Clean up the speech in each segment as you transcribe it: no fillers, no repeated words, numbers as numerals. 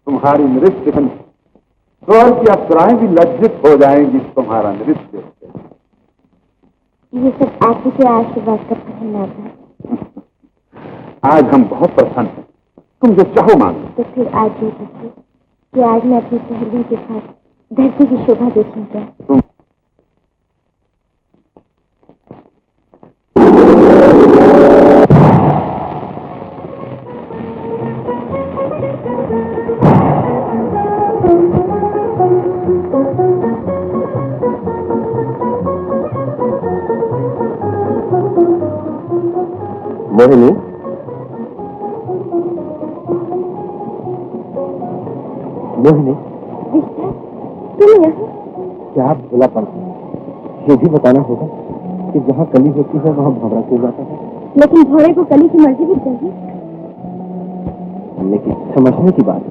तुम्हारी नृत्य स्वर्ग की अप्सराएं भी लज्जित हो जाएंगी तुम्हारा नृत्य। ये सब आपके आशीर्वाद का फल था। आज हम बहुत प्रसन्न हैं। तुम जो चाहो मांगो। तो फिर आज ये देखिए कि आज मैं अपनी सहेली के साथ धरती की शोभा देखूंगा। मोहिनी, मोहिनी, तुम यहाँ? क्या आप भूला पड़ता है? ये भी बताना होगा कि जहाँ कली होती है वहाँ भंवरा क्यों जाता है? लेकिन घोड़े को कली की मर्जी भी चाहिए। लेकिन समझने की बात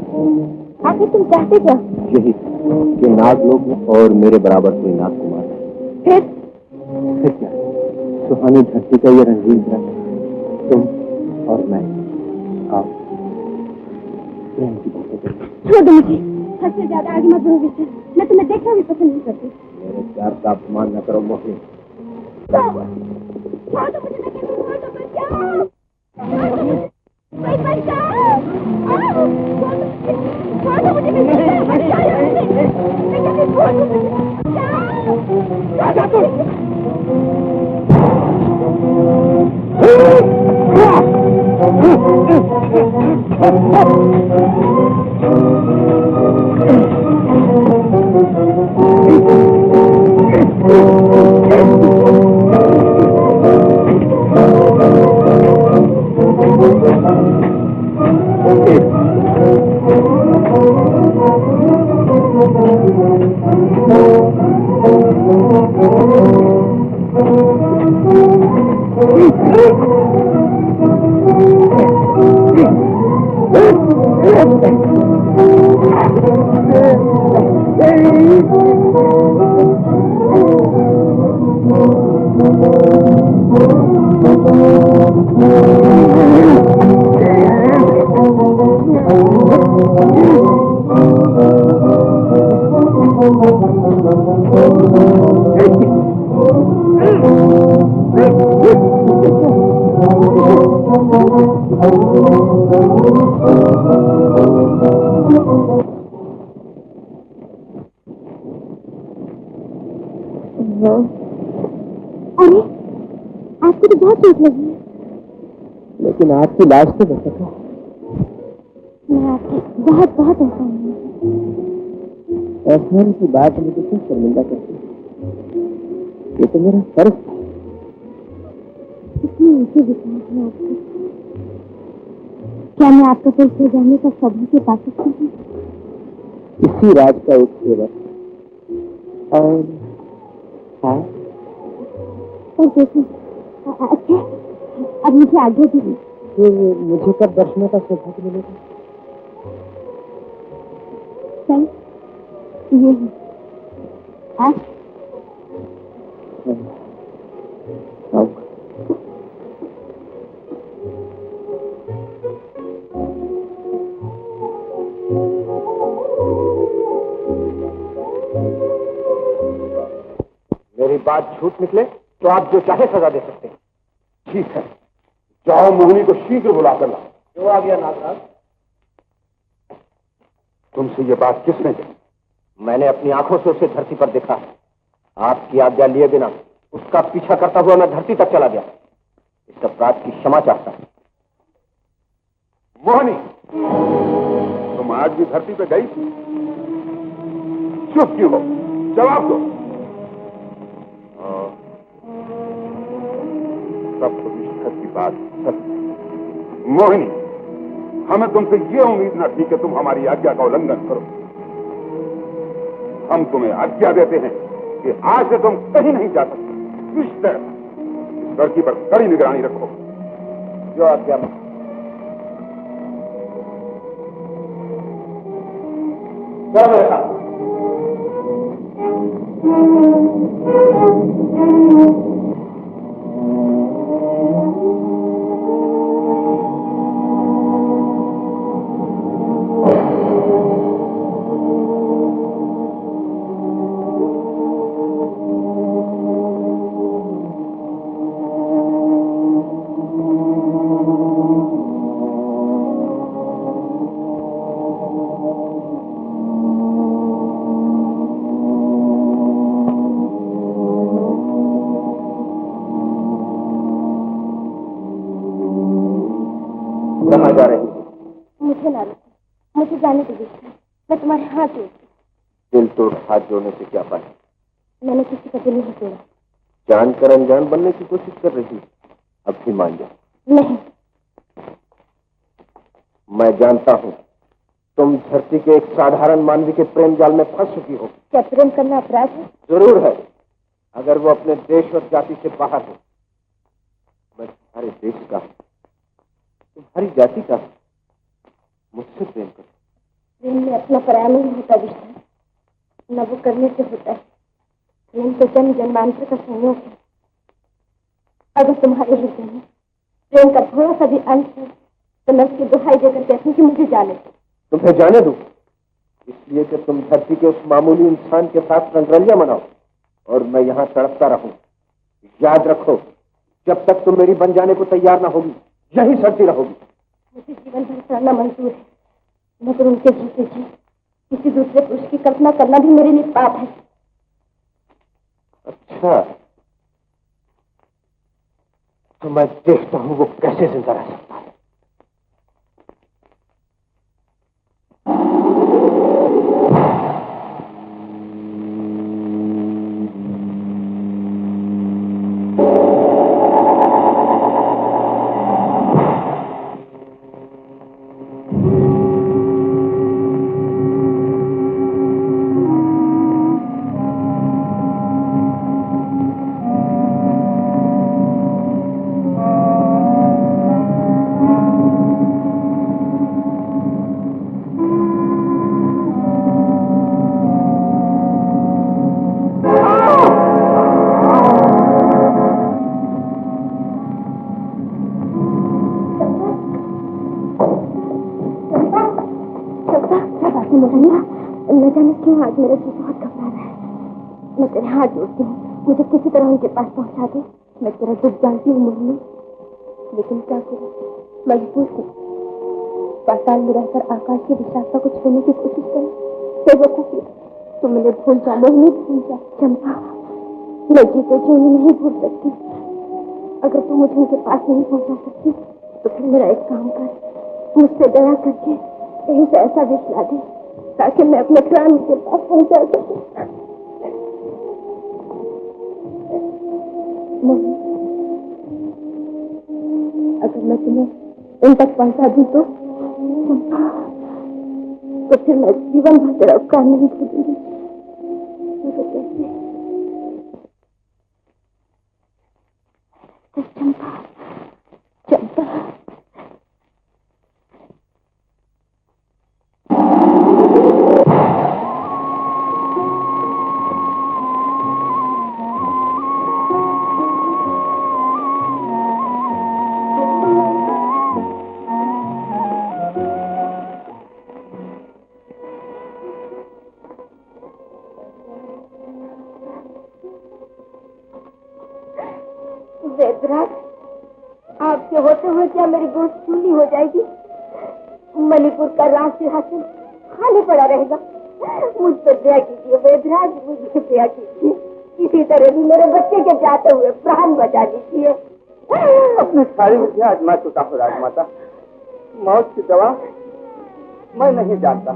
आखिर तुम चाहते क्या? यही कि नाग लोग में और मेरे बराबर कोई नाग कुमार है। फिर क्या? सुहानी धरती का ये रंगीन दृश्य, तुम और मैं, आओ प्रेम की बातें करें। छोड़ दो मुझे, हद से ज्यादा आगे मत बढ़ो विजय। मैं तुम्हें देखना भी पसंद नहीं करती। मेरे प्यार का अपमान न करो मोहिनी। अरे आपको तो बहुत चोट लगी है। लेकिन आपकी लाश तो बच सका। मैं आपकी बहुत बहुत एहसान हूँ। एहसान की बात मुझे क्यों शर्मिंदा करती? ये तो मेरा फर्ज था। इतनी ऊंची विचार है आपको। क्या मैं आपका परिचय जाने का सौभाग्य पा सकती हूँ? इसी राज का एक सेवक और हाँ और देखो, अच्छा अब मुझे आज्ञा दीजिए। फिर मुझे कब दर्शनों का सौभाग्य मिलेगा? सही ये है। आप मेरी बात झूठ निकले तो आप जो चाहे सजा दे सकते हैं। ठीक है, जाओ मोहिनी को शीघ्र बुला कर लाओ। क्यों आ गया नागराज? तुमसे ये बात किसने कही? मैंने अपनी आंखों से उसे धरती पर देखा है। आपकी आज्ञा लिए बिना उसका पीछा करता हुआ मैं धरती तक चला गया। इस अपराध की क्षमा चाहता हूं। मोहिनी, तुम आज भी धरती पे गई थी? चुप क्यों हो? जवाब दो। बात सच है। मोहिनी, हमें तुमसे ये उम्मीद न थी कि तुम हमारी आज्ञा का उल्लंघन करो। हम तुम्हें आज्ञा देते हैं कि आज से तुम कहीं नहीं जा सकते। इस लड़की पर कड़ी निगरानी रखो। जो आज्ञा में कहाँ जा रही? मुझे ना रोको, मुझे जाने दीजिए। मैं तुम्हारे हाथ जोड़ती। दिल तोड़ हाथ जोड़ने से क्या पाए? मैंने किसी का दिल नहीं तोड़ा। जानकर अनजान बनने की कोशिश कर रही, अब भी मान जा। नहीं, मैं जानता हूँ तुम धरती के एक साधारण मानवी के प्रेम जाल में फंस चुकी हो। क्या प्रेम करना अपराध है? जरूर है, अगर वो अपने देश और जाति से बाहर हो। मैं तुम्हारे देश का, तुम्हारी जाति का, मुझसे प्रेम करो। प्रेम में अपना पराया नहीं होता विष्णु, न वो करने से होता है। प्रेम तो जन्म जन्मांतर का संयोग है। अगर तुम्हारे हृदय में प्रेम का थोड़ा सा भी अंश है तो मैं उसकी दुहाई देकर कहती हूँ कि मुझे जाने दो। तुम्हें जाने दो इसलिए कि तुम धरती के उस मामूली इंसान के साथ रंगरलियां मनाओ और मैं यहाँ तड़पता रहूं। याद रखो, जब तक तुम मेरी बन जाने को तैयार ना होगी, यही सड़ती रहोगी। मुझे जीवन भर करना मंजूर है, मगर उनके जीते जी किसी दूसरे पुरुष की कल्पना करना भी मेरे लिए पाप है। अच्छा, तो मैं देखता हूँ वो कैसे जिंदा रह सकता है। न जाने क्यों आज मेरा जी बहुत घबरा रहा है। मैं तेरे हाथ जोड़ती हूँ, मुझे किसी तरह उनके पास पहुँचा दे। मैं तेरा दुख जानती हूँ मोहिनी, लेकिन क्या करूँ, मजबूर हूँ। पाताल में रहकर आकाश की विशालता को छूने की कोशिश करूँ। बेवकूफी, तुम मुझे भूल जा मोहिनी, भूल जा। चंपा, मैं जीते जी उन्हें नहीं भूल सकती। अगर तुम मुझे उनके पास नहीं पहुँचा सकती तो फिर मेरा एक काम कर, मुझसे दया करके कहीं से ऐसा विष ला दे ताकि मैं अपने प्राण के पास पहुंचा सकूं। अगर मैं तुम्हें इन तक पहुंचा दूं तो फिर मैं जीवन भर तेरा उपकार नहीं भूलूंगी। मगर कैसे? चंपा, चंपा, वेदराज, आपके होते हुए क्या मेरी गोद सुननी हो जाएगी? मणिपुर का राज सिंहासन खाली पड़ा रहेगा। मुझ पर दया कीजिए वेदराज, मुझे दया कीजिए। किसी तरह भी मेरे बच्चे के जाते हुए प्राण बचा दीजिए। अपनी सारी विद्या आजमा चुका हूँ राजमाता। मौत की दवा मैं नहीं जानता।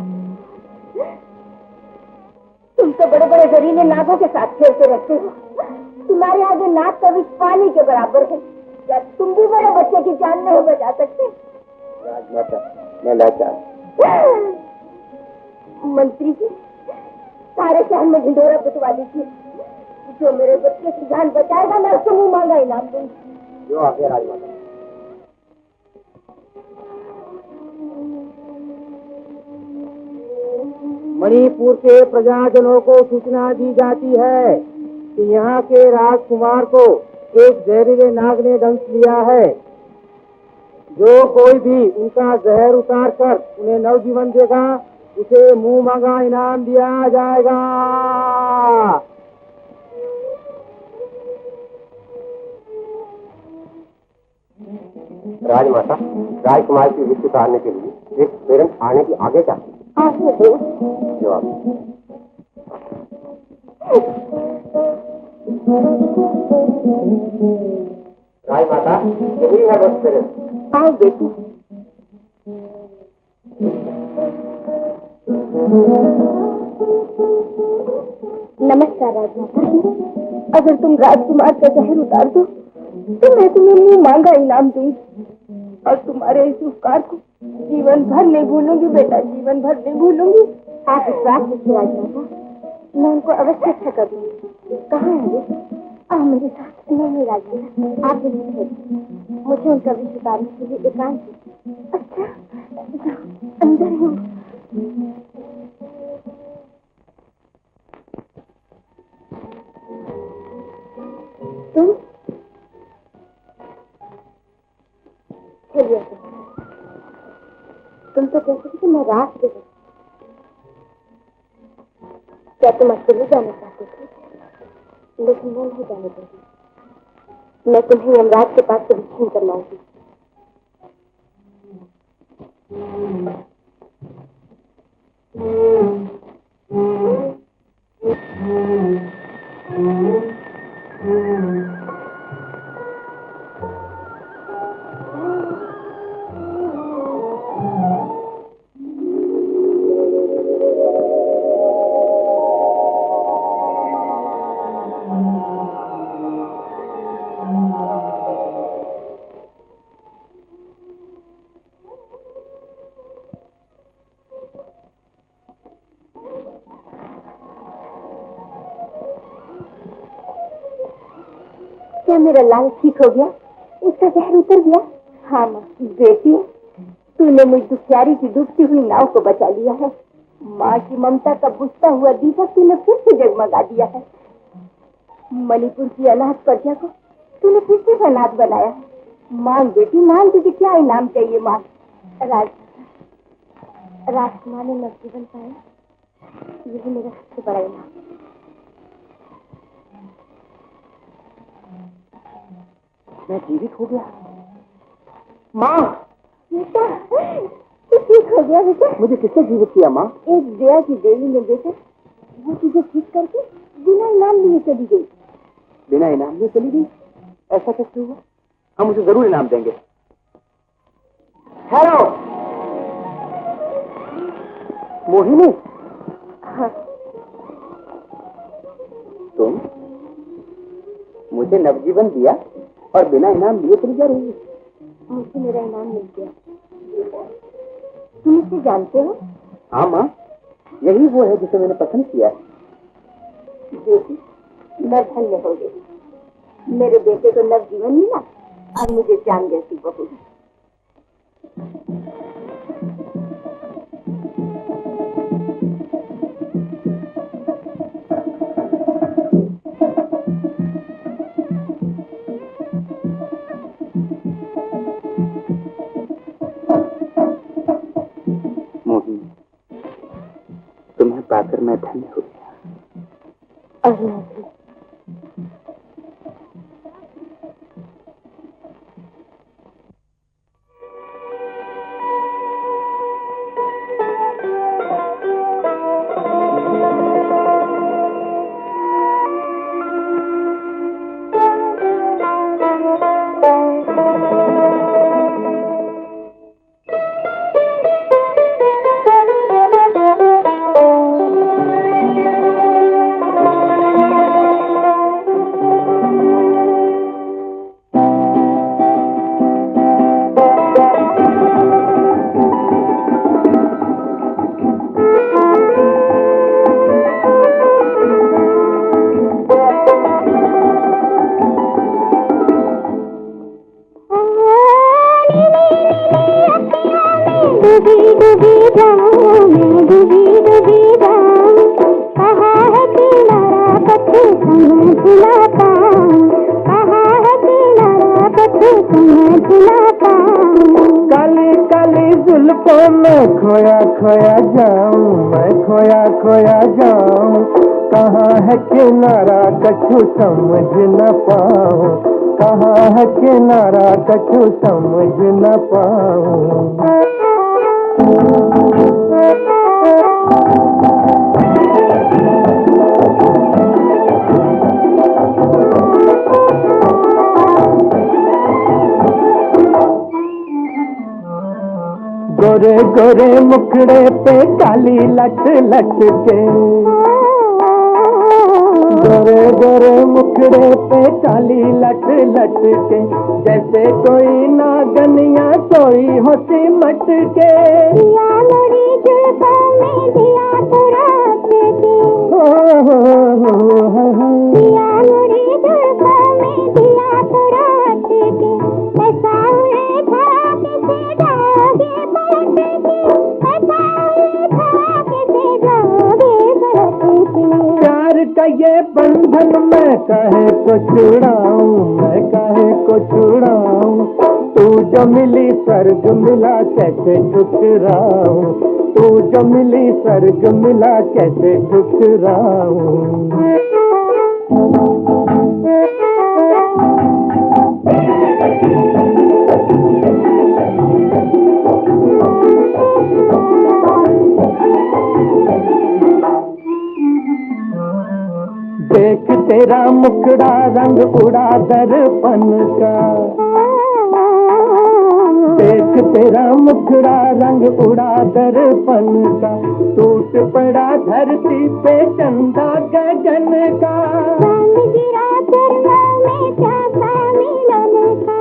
तुम तो बड़े बड़े जहरीले नागों के साथ खेलते रहते हो। तुम्हारे आगे नाग का विष पानी के बराबर है। क्या तुम भी मेरे बच्चे की जान नहीं बचा सकते? राजमाता, मैं लाचार। मंत्री जी, सारे शहर में ढिंढोरा पिटवा दीजिए। जो मेरे बच्चे की जान बचाएगा मैं उसको मुंह मांगा इनाम दूंगी। जो आ गया राजमाता। मणिपुर के प्रजाजनों को सूचना दी जाती है कि यहाँ के राजकुमार को एक जहरीले नाग ने दंश लिया है। जो कोई भी उनका जहर उतार कर उन्हें नवजीवन देगा, उसे मुंह मांगा इनाम दिया जाएगा। राजमाता, राजकुमार की विष उतारने के लिए एक पेरेंट आने की आगे क्या? आगे दो। जवाब। राजमाता, यही है बस पेरेंट। आओ बेटी। नमस्कार राजमाता। अगर तुम राजकुमार का जहर उतार दो तो मैं तुम्हें मुंह मांगा इनाम दूंगी और तुम्हारे इस उपकार को जीवन भर नहीं भूलूंगी बेटा, जीवन भर नहीं भूलूंगी। आप विश्वास रखिए राजमाता, मैं उनको अवश्य अच्छा कर दूंगी। कहाँ है वो? आओ मेरे साथ। नहीं राजमाता, आप मुझे उनका विष उतारने के लिए एकांत। अच्छा, अंदर हूँ। तुम चलिए। तुम तो कहते थे कि मैं रात के हूँ। क्या तुम अकेले जाना चाहते थे? लेकिन मैं नहीं जाने दूंगी। मैं तुम्हें यमराज के पास से विच्छिन्न करवाऊंगी। क्या मेरा लाल ठीक हो गया? उसका जहर उतर गया? हाँ माँ। बेटी, तूने मुझ दुखियारी की डूबती हुई नाव को बचा लिया है। माँ की ममता का बुझता हुआ दीपक तूने फिर से जगमगा दिया है। मणिपुर की अनाथ प्रजा को तूने फिर से अनाथ बनाया है। मांग बेटी मांग, तुझे क्या इनाम चाहिए? मांग। राजकुमार ने नवजीवन पाया, यही मेरा सबसे बड़ा इनाम। मैं जीवित हो गया। माँ, बेटा, तू ठीक हो गया बेटा? मुझे किसने जीवित किया माँ? एक दया की देवी ने बेटा, वो तुझे ठीक करके बिना इनाम लिए चली गई। बिना इनाम लिए चली गई? ऐसा कैसे हुआ? हम उसे जरूर इनाम देंगे। हेलो मोहिनी। हाँ। तुम मुझे नवजीवन दिया और बिना इनाम लिए चली जा रही है। मुझे मेरा इनाम मिल गया। तुम इसे जानते हो? हाँ माँ, यही वो है जिसे मैंने पसंद किया। बेटी, मैं धन्य हो गई। मेरे बेटे को नवजीवन मिला और मुझे चांद जैसी बहू। तुम्हें पाकर मैं धन्य हो गया। और मैं भी। जाऊं मैं डूबी डूबी जाऊं कहा है किनारा कछु समझ ना पाऊं कहा है किनारा कछु समझ ना पाऊं काली काली जुल्फों में खोया खोया जाऊं मैं खोया खोया जाऊं कहाँ है किनारा कछु समझ न पाऊं कहाँ है किनारा कछु समझ न पाऊं गोरे गोरे मुखड़े पे काली लट लट के गोरे गोरे मुखड़े पे काली लट लट के जैसे कोई नागनिया सोई होती मट के दिया मोरी जुल्फों में दिया तुरा के दिया मोरी जुल्फों में दिया तुरा के ऐसा उड़े धड़ाके से जाओगे पलट के ऐसा उड़े धड़ाके से जाओगे पलट के प्यार का ये बंधन मैं काहे को छुड़ाऊं मैं काहे को छुड़ाऊं तू जो मिली स्वर्ग मिला कैसे ठुकराऊं तू जो मिली स्वर्ग मिला कैसे ठुकराऊं देख तेरा मुखड़ा रंग उड़ा दर्पण का देख तेरा मुखड़ा रंग उड़ा दर्पण का टूट पड़ा धरती पे चंदा गगन का चांद गिरा चरना में प्यासा मिलन का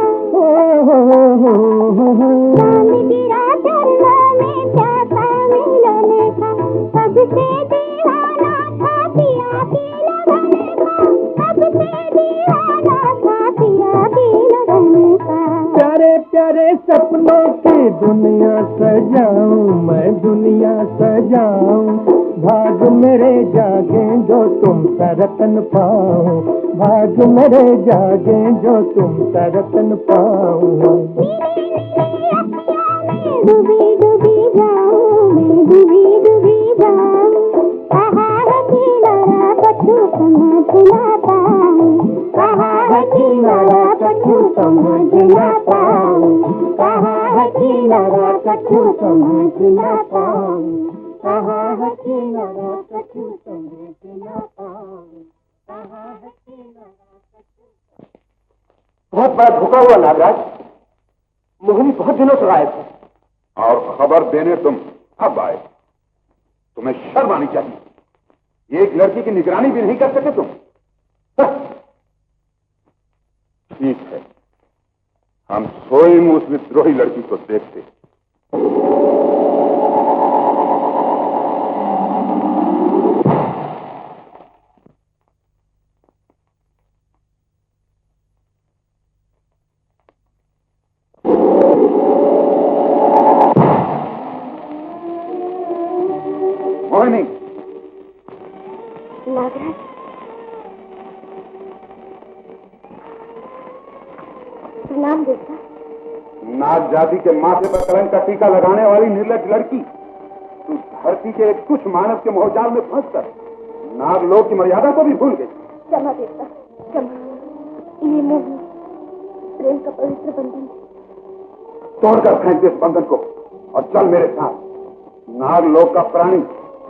चांद गिरा चरना में प्यासा मिलन का सबसे दीवाना था पिया की लगन का सबसे दीवाना था पिया की लगन का प्यारे प्यारे सपनों की दुनिया सजाऊं मैं दुनिया सजाऊं भाग मेरे जागे जो तुम रतन पाओ भाग मेरे जागे जो तुम रतन पाओ डूबी डूबी जाऊं मैं डूबी डूबी जाऊं कहा है किनारा कछु समझ ना पाऊं कहा है किनारा कछु समझ ना पाऊं कहा है किनारा कछु समझ ना पाऊं कहा है किनारा कछु समझ ना पाऊं कहा है किनारा कछु बहुत बड़ा धोखा हुआ नागराज मोहिनी बहुत दिनों से गायब है और खबर देने तुम अब आए तुम्हें शर्म आनी चाहिए एक लड़की की निगरानी भी नहीं कर सके तुम ठीक है हम स्वयं उस विद्रोही लड़की को देखते मोहिनी नागराज प्रणाम देवता नाग जाति के माथे पर कलंक का टीका लगाने वाली निर्लज लड़की तू धरती के एक कुछ मानव के मोहजाल में फंसकर नाग लोक की मर्यादा को भी भूल गई क्षमा देवता क्षमा ये मोह प्रेम का पवित्र बंधन तोड़कर फेंक दे इस बंधन को और चल मेरे साथ नाग लोक का प्राणी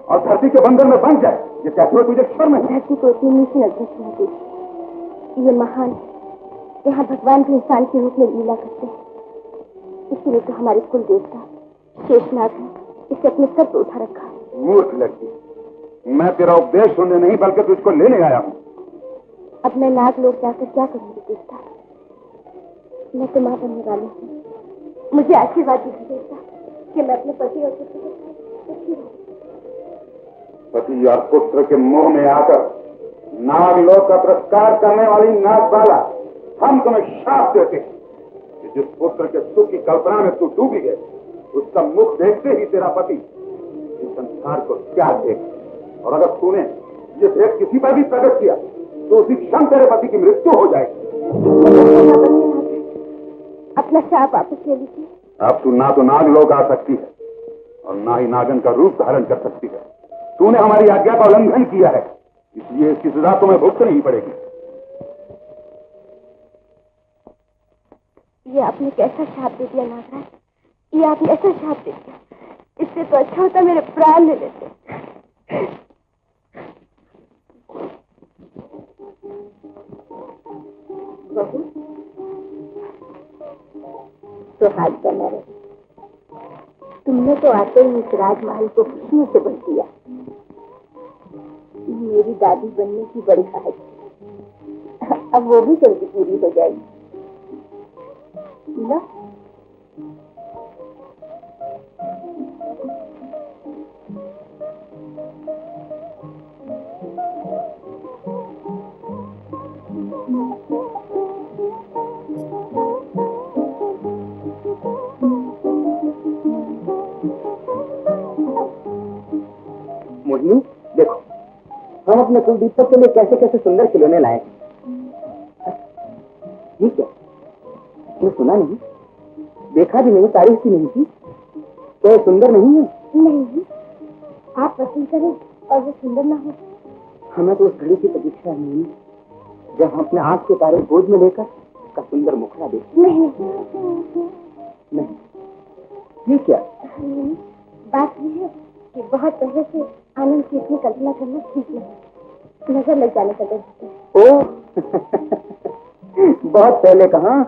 और धरती के बंधन में बन जाए ये कहते हुए तुझे शर्म है धरती को इतनी नीची नजर से नहीं देखी ये महान यहाँ भगवान भी इंसान के रूप में लीला करते हैं इसीलिए तो हमारे कुल देवता शेषनाग है इसे अपने सर पर उठा रखा मूर्ख लड़की मैं तेरा उपदेश सुनने नहीं बल्कि तुझको लेने आया हूँ अब मैं नाग लोग जाकर क्या करूंगी देवता मैं तो माँ बनने वाली हूँ मुझे आशीर्वाद दीजिए देवता कि मैं अपने पति और पुत्र को सुखी रहूं पति और पुत्र के मोह में आकर नाग लोक का तिरस्कार करने वाली नागबाला हम तुम्हें श्राप देते हैं कि जिस पुत्र के सुख की कल्पना में तू डूबी गए उसका मुख देखते ही तेरा पति इस संसार को त्याग दे, और अगर तूने ये भेद किसी पर भी प्रकट किया तो उसी क्षण तेरे पति की मृत्यु हो जाएगी। अपना श्राप वापस ले लीजिए। अब तू ना तो नाग लोग आ सकती है और ना ही नागन का रूप धारण कर सकती है। तूने हमारी आज्ञा का उल्लंघन किया है, इसलिए इसकी सजा तुम्हें भुगतनी ही पड़ेगी। ये आपने कैसा श्राप दे दिया नागराज, ये आपने ऐसा श्राप दे दिया, इससे तो अच्छा होता मेरे प्राण ले लेते। बहू तो हाथ बना रहे, तुमने तो आते ही इस राजमहल को खुशियों से भर दिया। मेरी दादी बनने की बड़ी ख्वाहिश थी, अब वो भी जल्दी पूरी हो जाएगी ना। मोहिनी देखो, हम अपने कुलदीपक के लिए कैसे कैसे सुंदर खिलौने लाए। ठीक है, तुमने सुना नहीं, देखा भी नहीं, तारीफ भी नहीं की, तो सुंदर नहीं है? नहीं, आप पसंद करें और वो सुंदर ना हो। हमें तो उस घड़ी की प्रतीक्षा है मोहिनी, जब हम अपने आंख के तारे गोद में लेकर उसका सुंदर मुखड़ा देखें। नहीं नहीं, ये क्या? बात ये है कि बहुत पहले से आनंद की इतनी कल्पना करना ठीक नहीं, नजर लग जाने का डर होता है। ओ बहुत पहले कहाँ,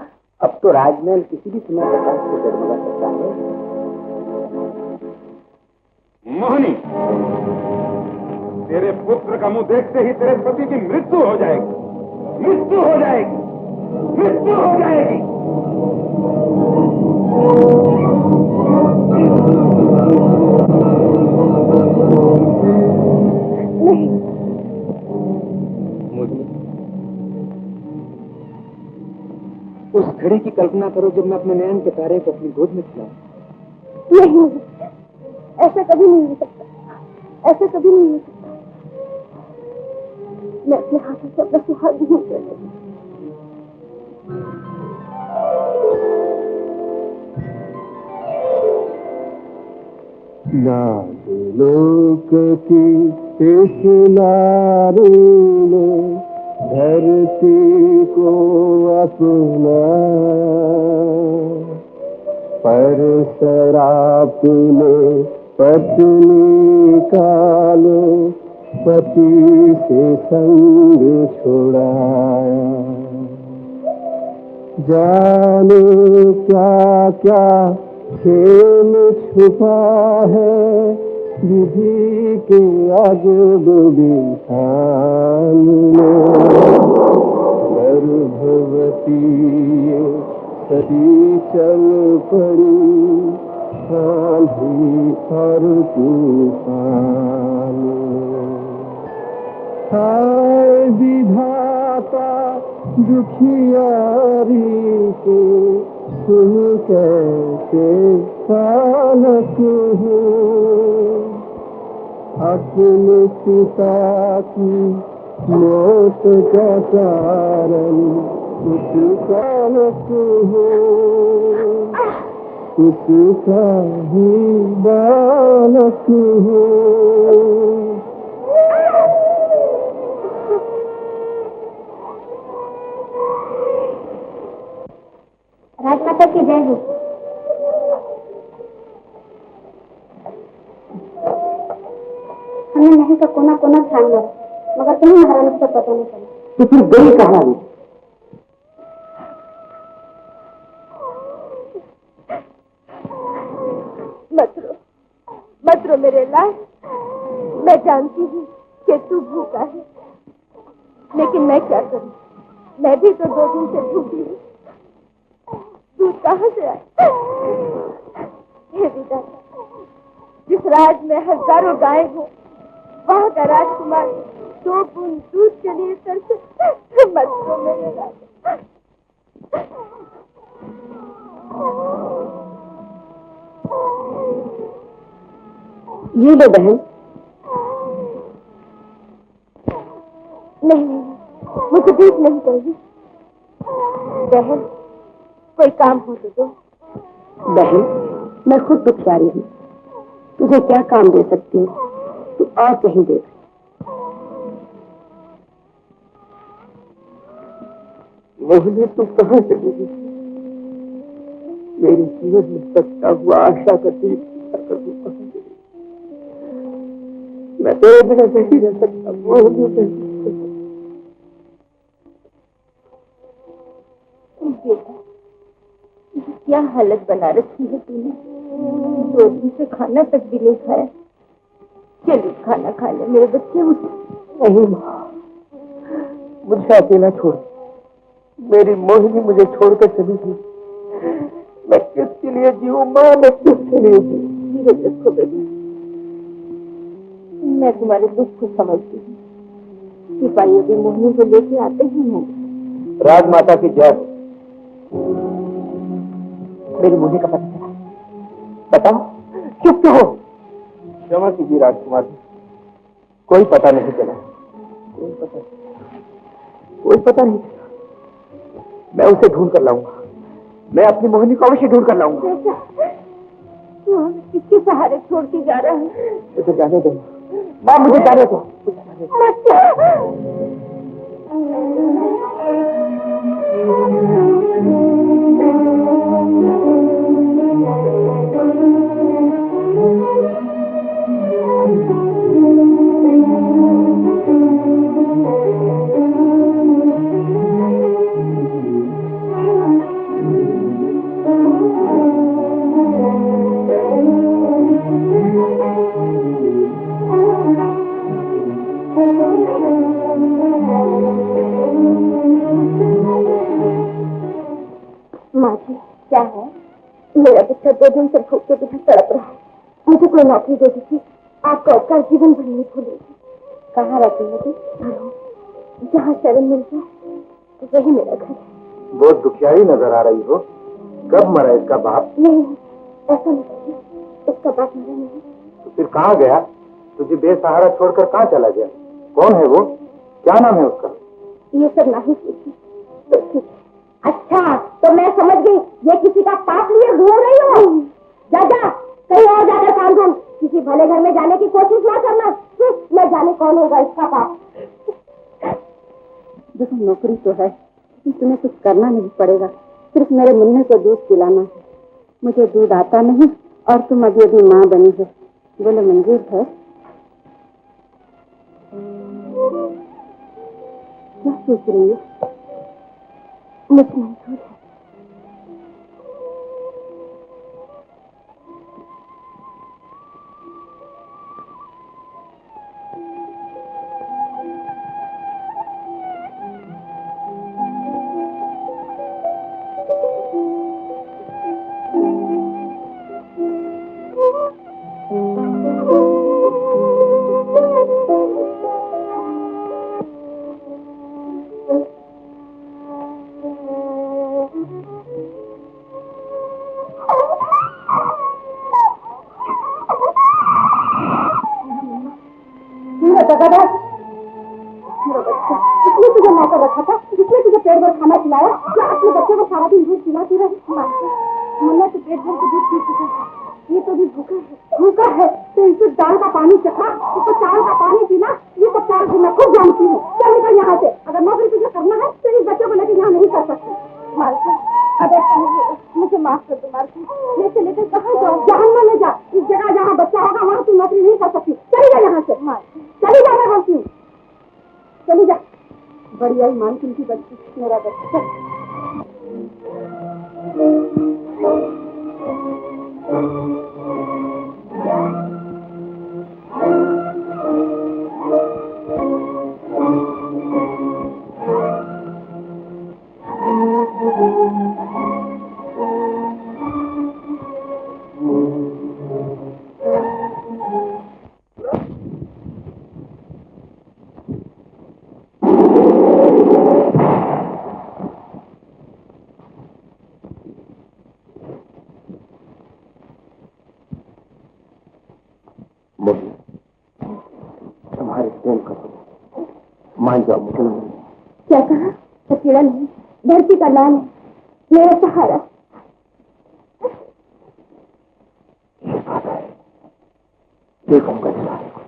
अब तो राजमहल किसी भी समय प्रकाश को जगमगा सकता है। मोहिनी, तेरे पुत्र का मुंह देखते ही तेरे पति की मृत्यु हो जाएगी, मृत्यु हो जाएगी, मृत्यु हो जाएगी। नहीं उस घड़ी की कल्पना करो जब मैं अपने नयन के तारे को अपनी गोद में खिलाऊं। नहीं, ऐसा कभी नहीं हो सकता, ऐसा कभी नहीं हो सकता। मैं अपने हाथों से अपना सुहाग नहीं कर सकती। नागलोक की इस नारी ने धरती को अपना, पर शराब में पत्नी कालो पति से संग छुड़ाया। जाने क्या क्या खेल छुपा है विधि के अजब विधान में। गर्भवती सती चल पड़ी आंधी और तूफान में। हाय विधाता दुखियारी को तुम कैसे पालक हो। अपने पिता की मौत का कारण कुछ पालक हो, उसका ही बालक हो। राजमाता की जय हो। हमने नहीं तो कोना कोना छान लिया, मगर तुम्हें महारानी को पता नहीं चला। तो फिर गई कहाँ हुई? मत रो मेरे लाल, मैं जानती हूँ कि तू भूखा है, लेकिन मैं क्या करूँ, मैं भी तो 2 दिन से भूखी हूँ। दूध कहाँ से आए? हे विधाता, जिस राज में हजारों गायें हो, वहाँ का राजकुमार 2 बूंद दूध के लिए तरसे। मत रो मेरे राजा। ये लो बहन। नहीं नहीं, मुझे दूध नहीं चाहिए। बहन, कोई काम हो तो दो। बहन, मैं खुद दुखियारी हूँ, तुझे क्या काम दे सकती हूँ? तू और कहीं देख। मोहिनी, तू कहाँ चलेगी? मेरी जीवन में सच्चा हुआ आशा का दीप कर तू कहाँ चलेगी? मैं तेरे बिना नहीं रह सकता मोहिनी। बेटा, क्या हालत बना रखी है तूने? 2 दिन से खाना तक भी नहीं खाया। चलिए खाना खा ले मेरे बच्चे। उठ। नहीं माँ, मुझे अकेला छोड़। मेरी मोहिनी मुझे छोड़कर चली गई। मैं किसके लिए जीऊं माँ? मैं किसके लिए जीऊं? धीरे रखो बेटा, मैं तुम्हारे दुख को समझती हूँ। सिपाही भी मोहिनी को लेके आते ही होंगे। राजमाता की जय। मेरी मोहिनी का पता चला? बताओ, चुप क्यों हो? क्षमा कीजिए राजकुमार जी, कोई पता नहीं चला। कोई पता नहीं चला। मैं उसे ढूंढ कर लाऊंगा। मैं अपनी मोहिनी को अवश्य ढूंढ कर लाऊंगा। तू हमें किसके सहारे छोड़ के जा रहा है? मुझे जाने दो माँ, मुझे जाने दो। माँ जी, क्या है? मेरा बच्चा 2 दिन से भूख के बिना तड़प रहा है। मुझे कोई नौकरी दे दीजिए, आपका उपकार जीवन भर नहीं भूलेगी। कहाँ रहती है तू? जहाँ शरण मिल जाए तो वही मेरा घर है। बहुत दुखियारी नजर आ रही हो। कब मरा इसका बाप? नहीं, ऐसा नहीं, इसका बाप मेरा नहीं। तो फिर कहाँ गया? तुझे बेसहारा छोड़कर कहाँ चला गया? कौन है वो? क्या नाम है उसका? ये सब नहीं पूछी तो ठीक है। अच्छा, तो मैं समझ गई, ये किसी का पाप लिए घूम रही हो। जा जा, कहीं और जाकर काम ढूंढ। किसी भले घर में जाने की कोशिश ना करना। मैं जाने कौन होगा इसका पाप। देखो, नौकरी तो है, लेकिन तुम्हें कुछ करना नहीं पड़ेगा। सिर्फ मेरे मुन्ने को दूध पिलाना है। मुझे दूध आता नहीं और तुम अभी अभी माँ बनी हो। बोलो मंजूर है? क्या सोच रही है? मुझे मंजूर है। इसने तुझे मौका रखा था, जिसने तुझे पेट भर खाना खिलाया, या अपने बच्चे को सारा दिन दूध पिलाती रही। मुन्ना तो पेट भर के दूध पी चुका है, ये तो भी भूखा है। भूखा है तो इसे दाल का पानी चखा, इसको चावल का पानी पीना। ये सब 4 दिन मैं खुद जानती हूँ। चल निकल यहाँ से। अगर नौकरी तुझे करना है तो इस बच्चे को लेकर यहाँ नहीं कर सकती। मालकिन, अब ऐसा नहीं होगा, मुझे माफ कर दो मालकिन। लेकर लेकर कहाँ जाओ? जहन्नम में जा। इस जगह जहाँ बच्चा होगा वहाँ तू नौकरी नहीं कर सकती। चली जा यहाँ से। मालकिन, चली जा, मैं बोलती हूँ। चली जा। बढ़िया ही मालकिन की बच्ची, मेरा बच्चा। मान जाओ मुझे। क्या कहा? सकीड़ा नहीं, धरती का लाल है, मेरा सहारा। ये बात है, देखूंगा इस सारे को।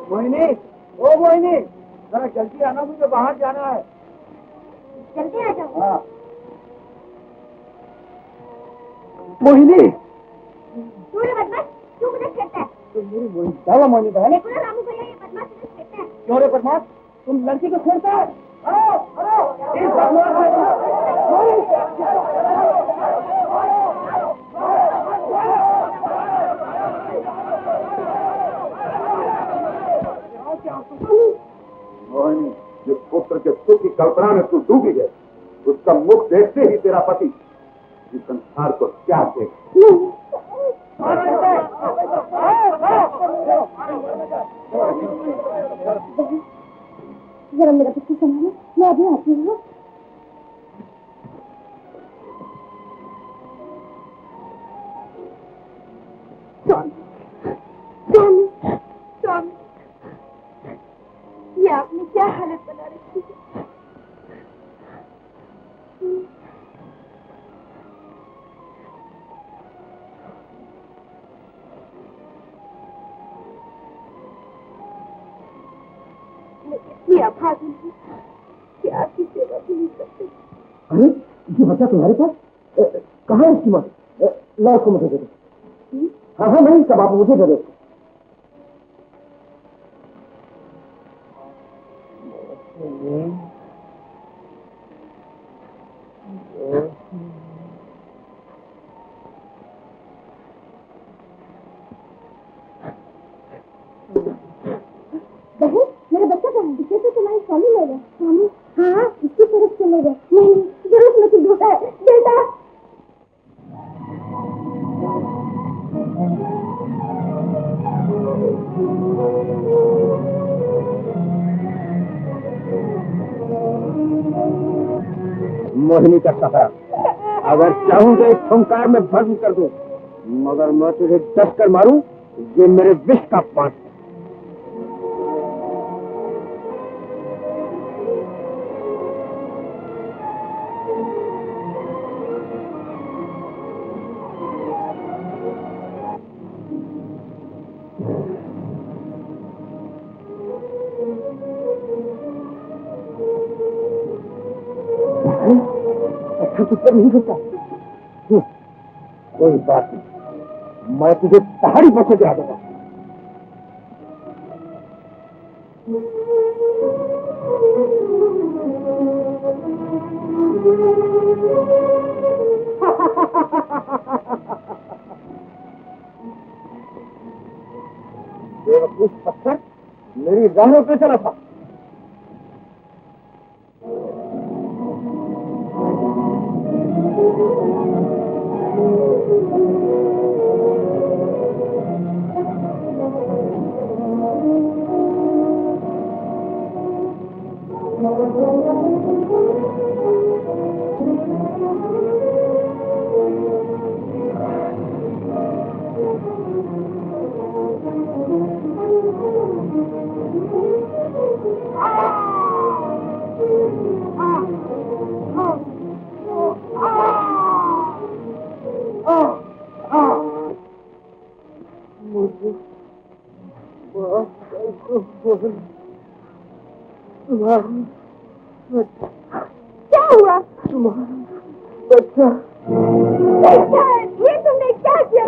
मोहिनी, ओ मोहिनी, जरा जल्दी आना, मुझे बाहर जाना है। जल्दी आ जाओ। हाँ। मोहिनी, तू रे बदमाश, क्यों मुझे छेड़ता है? तुम मेरी मोहिनी, क्या हुआ मोहिनी बहन? देखो ना रामू भैया, ये बदमाश मुझे छेड़ता है। क्यों रे बदमाश, तुम लड़की को छेड़ता है? अरे अरे, इस बदमाश मोहिनी, जिस पुत्र के सुख की कल्पना में तू डूबी है, उसका मुख देखते ही तेरा पति इस संसार को क्या देख। जरा मेरा पति संभालो, मैं अभी आती हूँ। स्वामी, स्वामी, ये आपने क्या हालत बना रखी है? मैं इतनी अभागी हूँ कि आपकी सेवा भी नहीं करते। अरे ये बच्चा तुम्हारे पास? कहाँ है इसकी माँ? ला उसको मुझे दे दो। हाँ हाँ नहीं, सब आप मुझे दे दो। बहन, मेरा बच्चा कहाँ है? कैसे तुम्हारे स्वामी ले गए? स्वामी? हाँ, इसकी तरफ चले गए। नहीं, जरूर मुझे धोखा है। बेटा, मोहिनी का सहारा, अगर चाहूं तो एक फंकार में भस्म कर दूं, मगर मैं तुझे 10 कर मारूं, ये मेरे विष का पाठ है। अच्छा तुझ पर नहीं सकता। कोई बात नहीं, मैं तुझे पहाड़ी पर से गिरा दूंगा। बेवकूफ पत्थर, मेरी राहों पे चला था। क्या हुआ? बच्चा, ये तुमने क्या किया?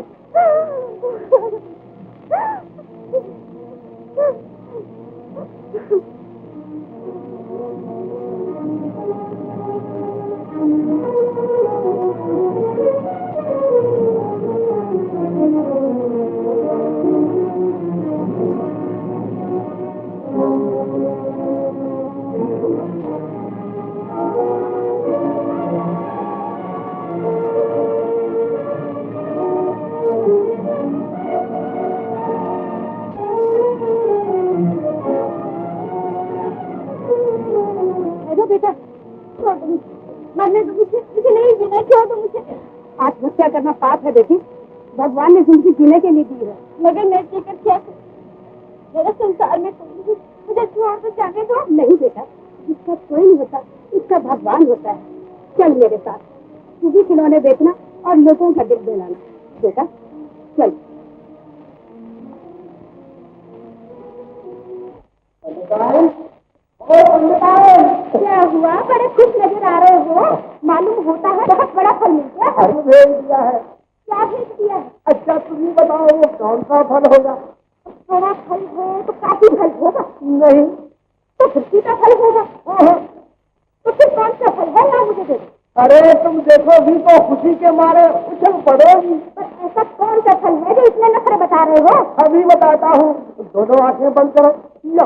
मरने तो मुझे नहीं जीना, क्यों तो मुझे आत्महत्या करना पाप है बेटी। भगवान ने जिंदगी जीने के लिए दी है, मगर मैं जीकर क्या करूं? मेरे संसार में कोई नहीं, मुझे छोड़ तो जाने दो। नहीं बेटा, जिसका कोई नहीं होता उसका भगवान होता है। चल मेरे साथ, तू भी खिलौने बेचना और लोगों का दिल दिलाना। बेटा चल। क्या हुआ? बड़े खुश नजर आ रहे हो। मालूम होता है बहुत बड़ा फल मिल गया। अरे भेज दिया है। क्या भेज दिया है? अच्छा तुम ही बताओ वो कौन सा फल होगा? बड़ा फल है तो काफी फल होगा। नहीं तो खुशी का फल होगा। तो फिर कौन सा फल है ना मुझे दे दो। अरे तुम देखो भी तो खुशी के मारे उछल पड़ोगी। ऐसा कौन सा फल है जो इतने नखरे बता रहे हो? अभी बताता हूँ, दोनों आंखें बंद करो। लो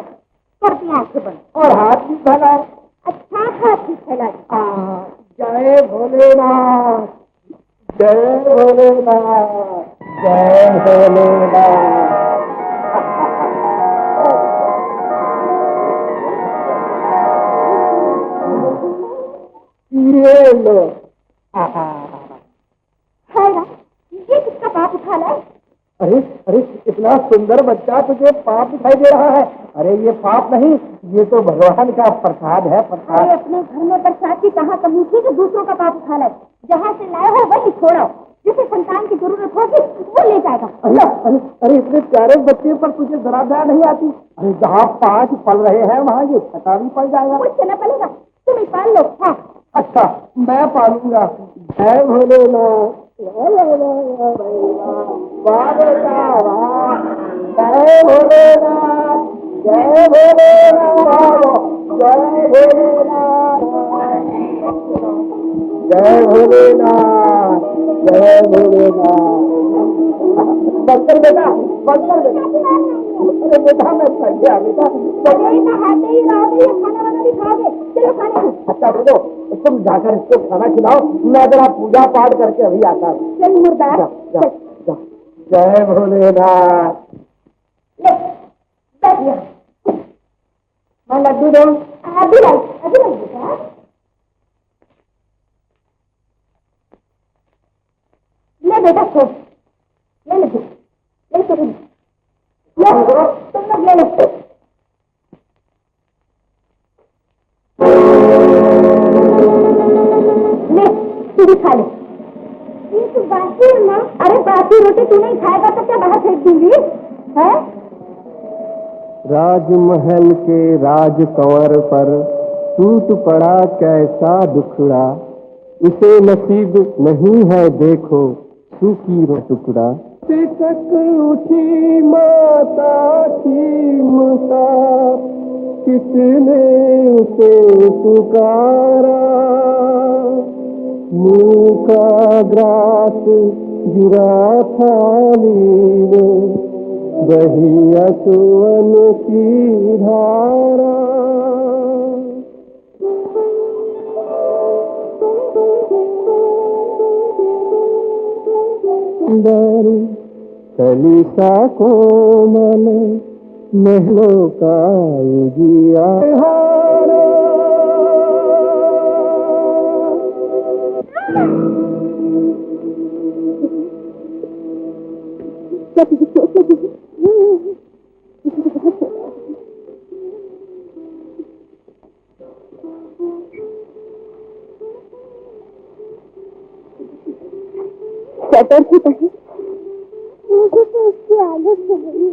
कर दी आंखें बंद और हाथ भी फैलाओ। अच्छा हाथ भी फैलाए। जय भोलेनाथ, जय भोलेनाथ, जय भोलेनाथ। ये लो। है ना, ये किसका पाप उठा लाए? अरे अरे इतना सुंदर बच्चा तुझे पाप दिखाई दे रहा है। अरे ये पाप नहीं, ये तो भगवान का प्रसाद है, प्रसाद। अरे अपने घर में प्रसाद की कहाँ कमी थी कि दूसरों का पाप उठा लाए? जहाँ से लाए हो वही छोड़ो। जिसे संतान की जरूरत होगी वो ले जाएगा। अरे अरे अरे इतने प्यारे बच्चे पर तुझे जरा दया नहीं आती? अरे जहाँ 5 पल रहे हैं वहाँ ये 6 भी पल जाएगा। मुझसे न पलेगा, तुम ही पाल लो। हाँ अच्छा मैं पालूंगा। जय भोलेनाथ, जय भोलेनाथ, वाह बेटा वाह। जय भोलेनाथ, जय भोलेनाथ, जय भोलेनाथ, जय भोलेनाथ, जय भोलेनाथ। बंकर बेटा, बंकर बेटा। अरे बेटा मैं थक गया बेटा। अरे नहाते ही रहोगे या खाना वाना भी खाओगे? चलो खाने को। अच्छा देखो, तुम जाकर इसको खाना खिलाओ, मैं जरा पूजा पाठ करके अभी आता हूँ। चल मुर्दार जा, जा, जा। जय भोलेनाथ। ले बैठ गया। मैं लड्डू दो। अभी लाई बेटा। ले बेटा छोड़, ले ले ले ले तुम लोग ले लो। ले तू भी खा ले। ये तो बासी है माँ। अरे बासी रोटी तू नहीं खाएगा तो क्या बाहर फेंक दूंगी? है राजमहल के राजकंवर पर टूट पड़ा कैसा दुखड़ा, उसे नसीब नहीं है देखो सूखी रो टुकड़ा। टिकट उठी माता की मता, किसने उसे पुकारा, मुंह का ग्रास गिरा थाली में, बही असुवन की धारा। सुंदर कलिसा कोमल महलों का उजियारा। शटर की कहीं मुझे तो उसकी आदत हो गई।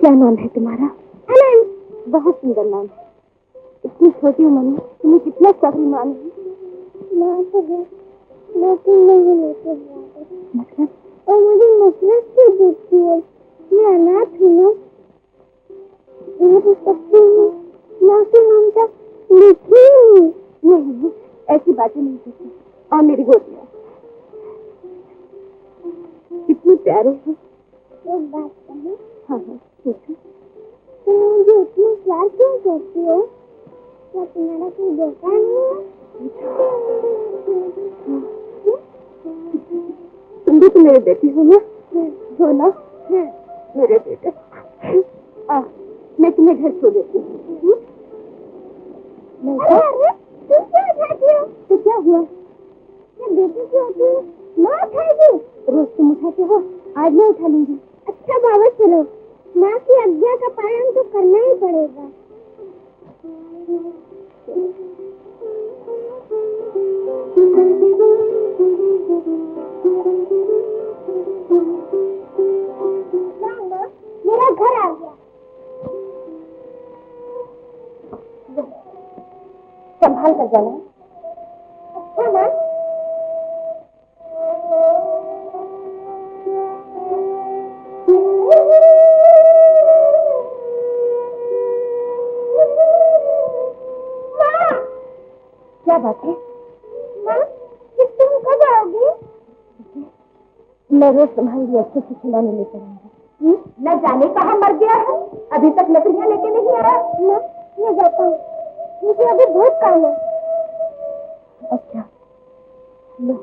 क्या नाम है तुम्हारा? हेलन। बहुत सुंदर नाम है। इतनी छोटी उम्र में तुम्हें कितना स्वाभिमान है। लेकिन नहीं लेते मतलब और मुझे नफरत से देखती है। मैं अनाथ हूँ। मैं तो सकती हूँ माँ की ममता लिखी नहीं। ऐसी बातें नहीं करती। और मेरी गोदिया कितनी प्यारे है। एक बात कहें? हाँ हाँ पूछो। तुम मुझे इतना प्यार क्यों करती हो? क्या तुम्हारा कोई बेटा नहीं है? तुम भी तो मेरे बेटी हो ना? सोना मेरे बेटे, मैं तुम्हें घर छोड़ देती हूँ। तुम क्यों उठाती हो? तो क्या हुआ? बेटी क्यों होती है? माँ उठाएगी। रोज तुम उठाते हो, आज मैं उठा लूंगी। अच्छा बाबा चलो, माँ की आज्ञा का पालन तो करना ही पड़ेगा। मेरा घर आ गया। संभाल कर जाना। अच्छा माँ। क्या बात है माँ? तुम कब आओगी? मैं रोज तुम्हारी अच्छे से खिलाने लेकर आऊंगी। न जाने कहाँ मर गया है, अभी तक लकड़ियाँ लेके नहीं आया। मैं जाता हूँ, मुझे अभी बहुत काम है। अच्छा लो।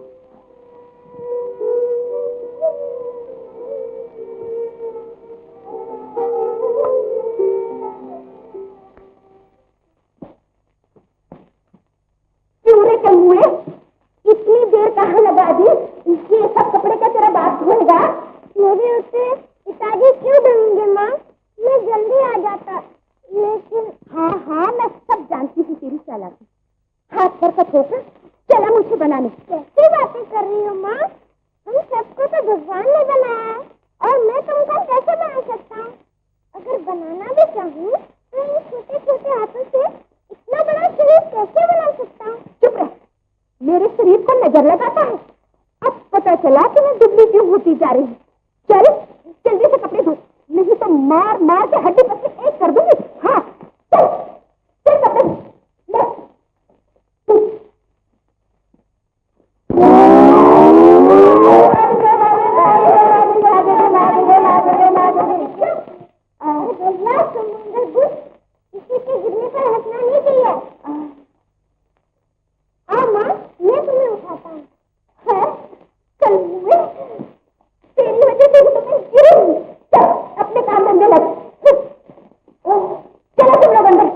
इतनी देर कहाँ लगा दी? ये सब कपड़े का तेरा बाप धोएगा? मेरे उसे पिताजी क्यों देंगे माँ? मैं जल्दी आ जाता। लेकिन हाँ मैं सब जानती हूँ तेरी चालाकी। हाथ पर कठोर चला मुझे बनाने। कैसी बातें कर रही हो माँ? हम सबको तो भगवान ने बनाया है और मैं तुमको कैसे बना सकता हूँ? अगर बनाना भी चाहूँ तो इन छोटे छोटे हाथों से इतना बड़ा शरीर कैसे बना सकता हूँ? चुप रह, मेरे शरीर को नजर लगाता है। अब पता चला कि मैं दुबली क्यों होती जा रही हूँ। चल जल्दी से कपड़े धो, नहीं तो मार मार के हड्डी पसली एक कर दूंगी। हाँ चल चल कपड़े ले। किसी के गिरने पर हंसना नहीं चाहिए। हाँ माँ, मैं तुम्हें उठाता हूँ। कल तेरी वजह से तुम्हें गिरी। चल अपने काम धंधे लग। चलो तुम लोग अंदर।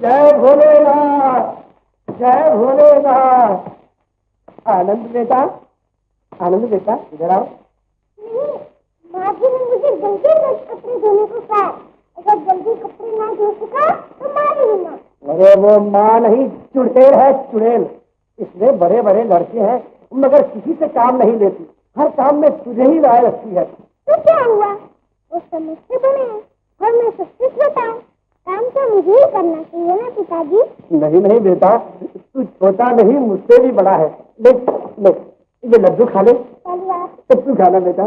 जय भोलेनाथ, जय भोलेनाथ। आनंद बेटा, आनंद बेटा इधर आओ। माँ जी ने मुझे जल्दी कपड़े धोने को कहा। अगर जल्दी कपड़े ना धो सका तो मारेगी माँ। अरे वो माँ नहीं, चुड़ैल है चुड़ैल। इसमें बड़े बड़े लड़के हैं मगर किसी से काम नहीं लेती, हर काम में तुझे ही लाए रखती है। तो क्या हुआ? वो सब मुझसे बने हैं और मैं सबसे छोटा हूँ। काम तो मुझे ही करना चाहिए ना पिताजी। नहीं नहीं बेटा, तू छोटा नहीं मुझसे भी बड़ा है। ले ले, ये लड्डू खा ले। तो तू खाना बेटा।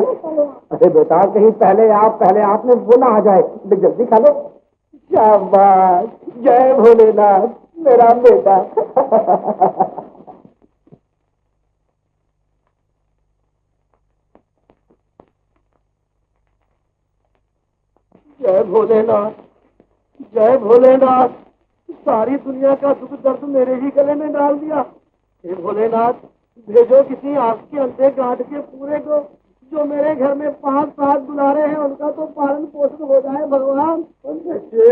अरे बेटा कहीं पहले आप में वो ना आ जाए। ले जल्दी खा लो। शाबाश, जय भोलेनाथ मेरा बेटा। जय भोलेनाथ, जय भोलेनाथ। सारी दुनिया का दुख दर्द मेरे ही गले में डाल दिया। हे भोलेनाथ, भेजो किसी आंख के अंधे गांठ के पूरे को, जो मेरे घर में 5 साल बुलारे हैं उनका तो पालन पोषण हो जाए भगवान। पंडित जी,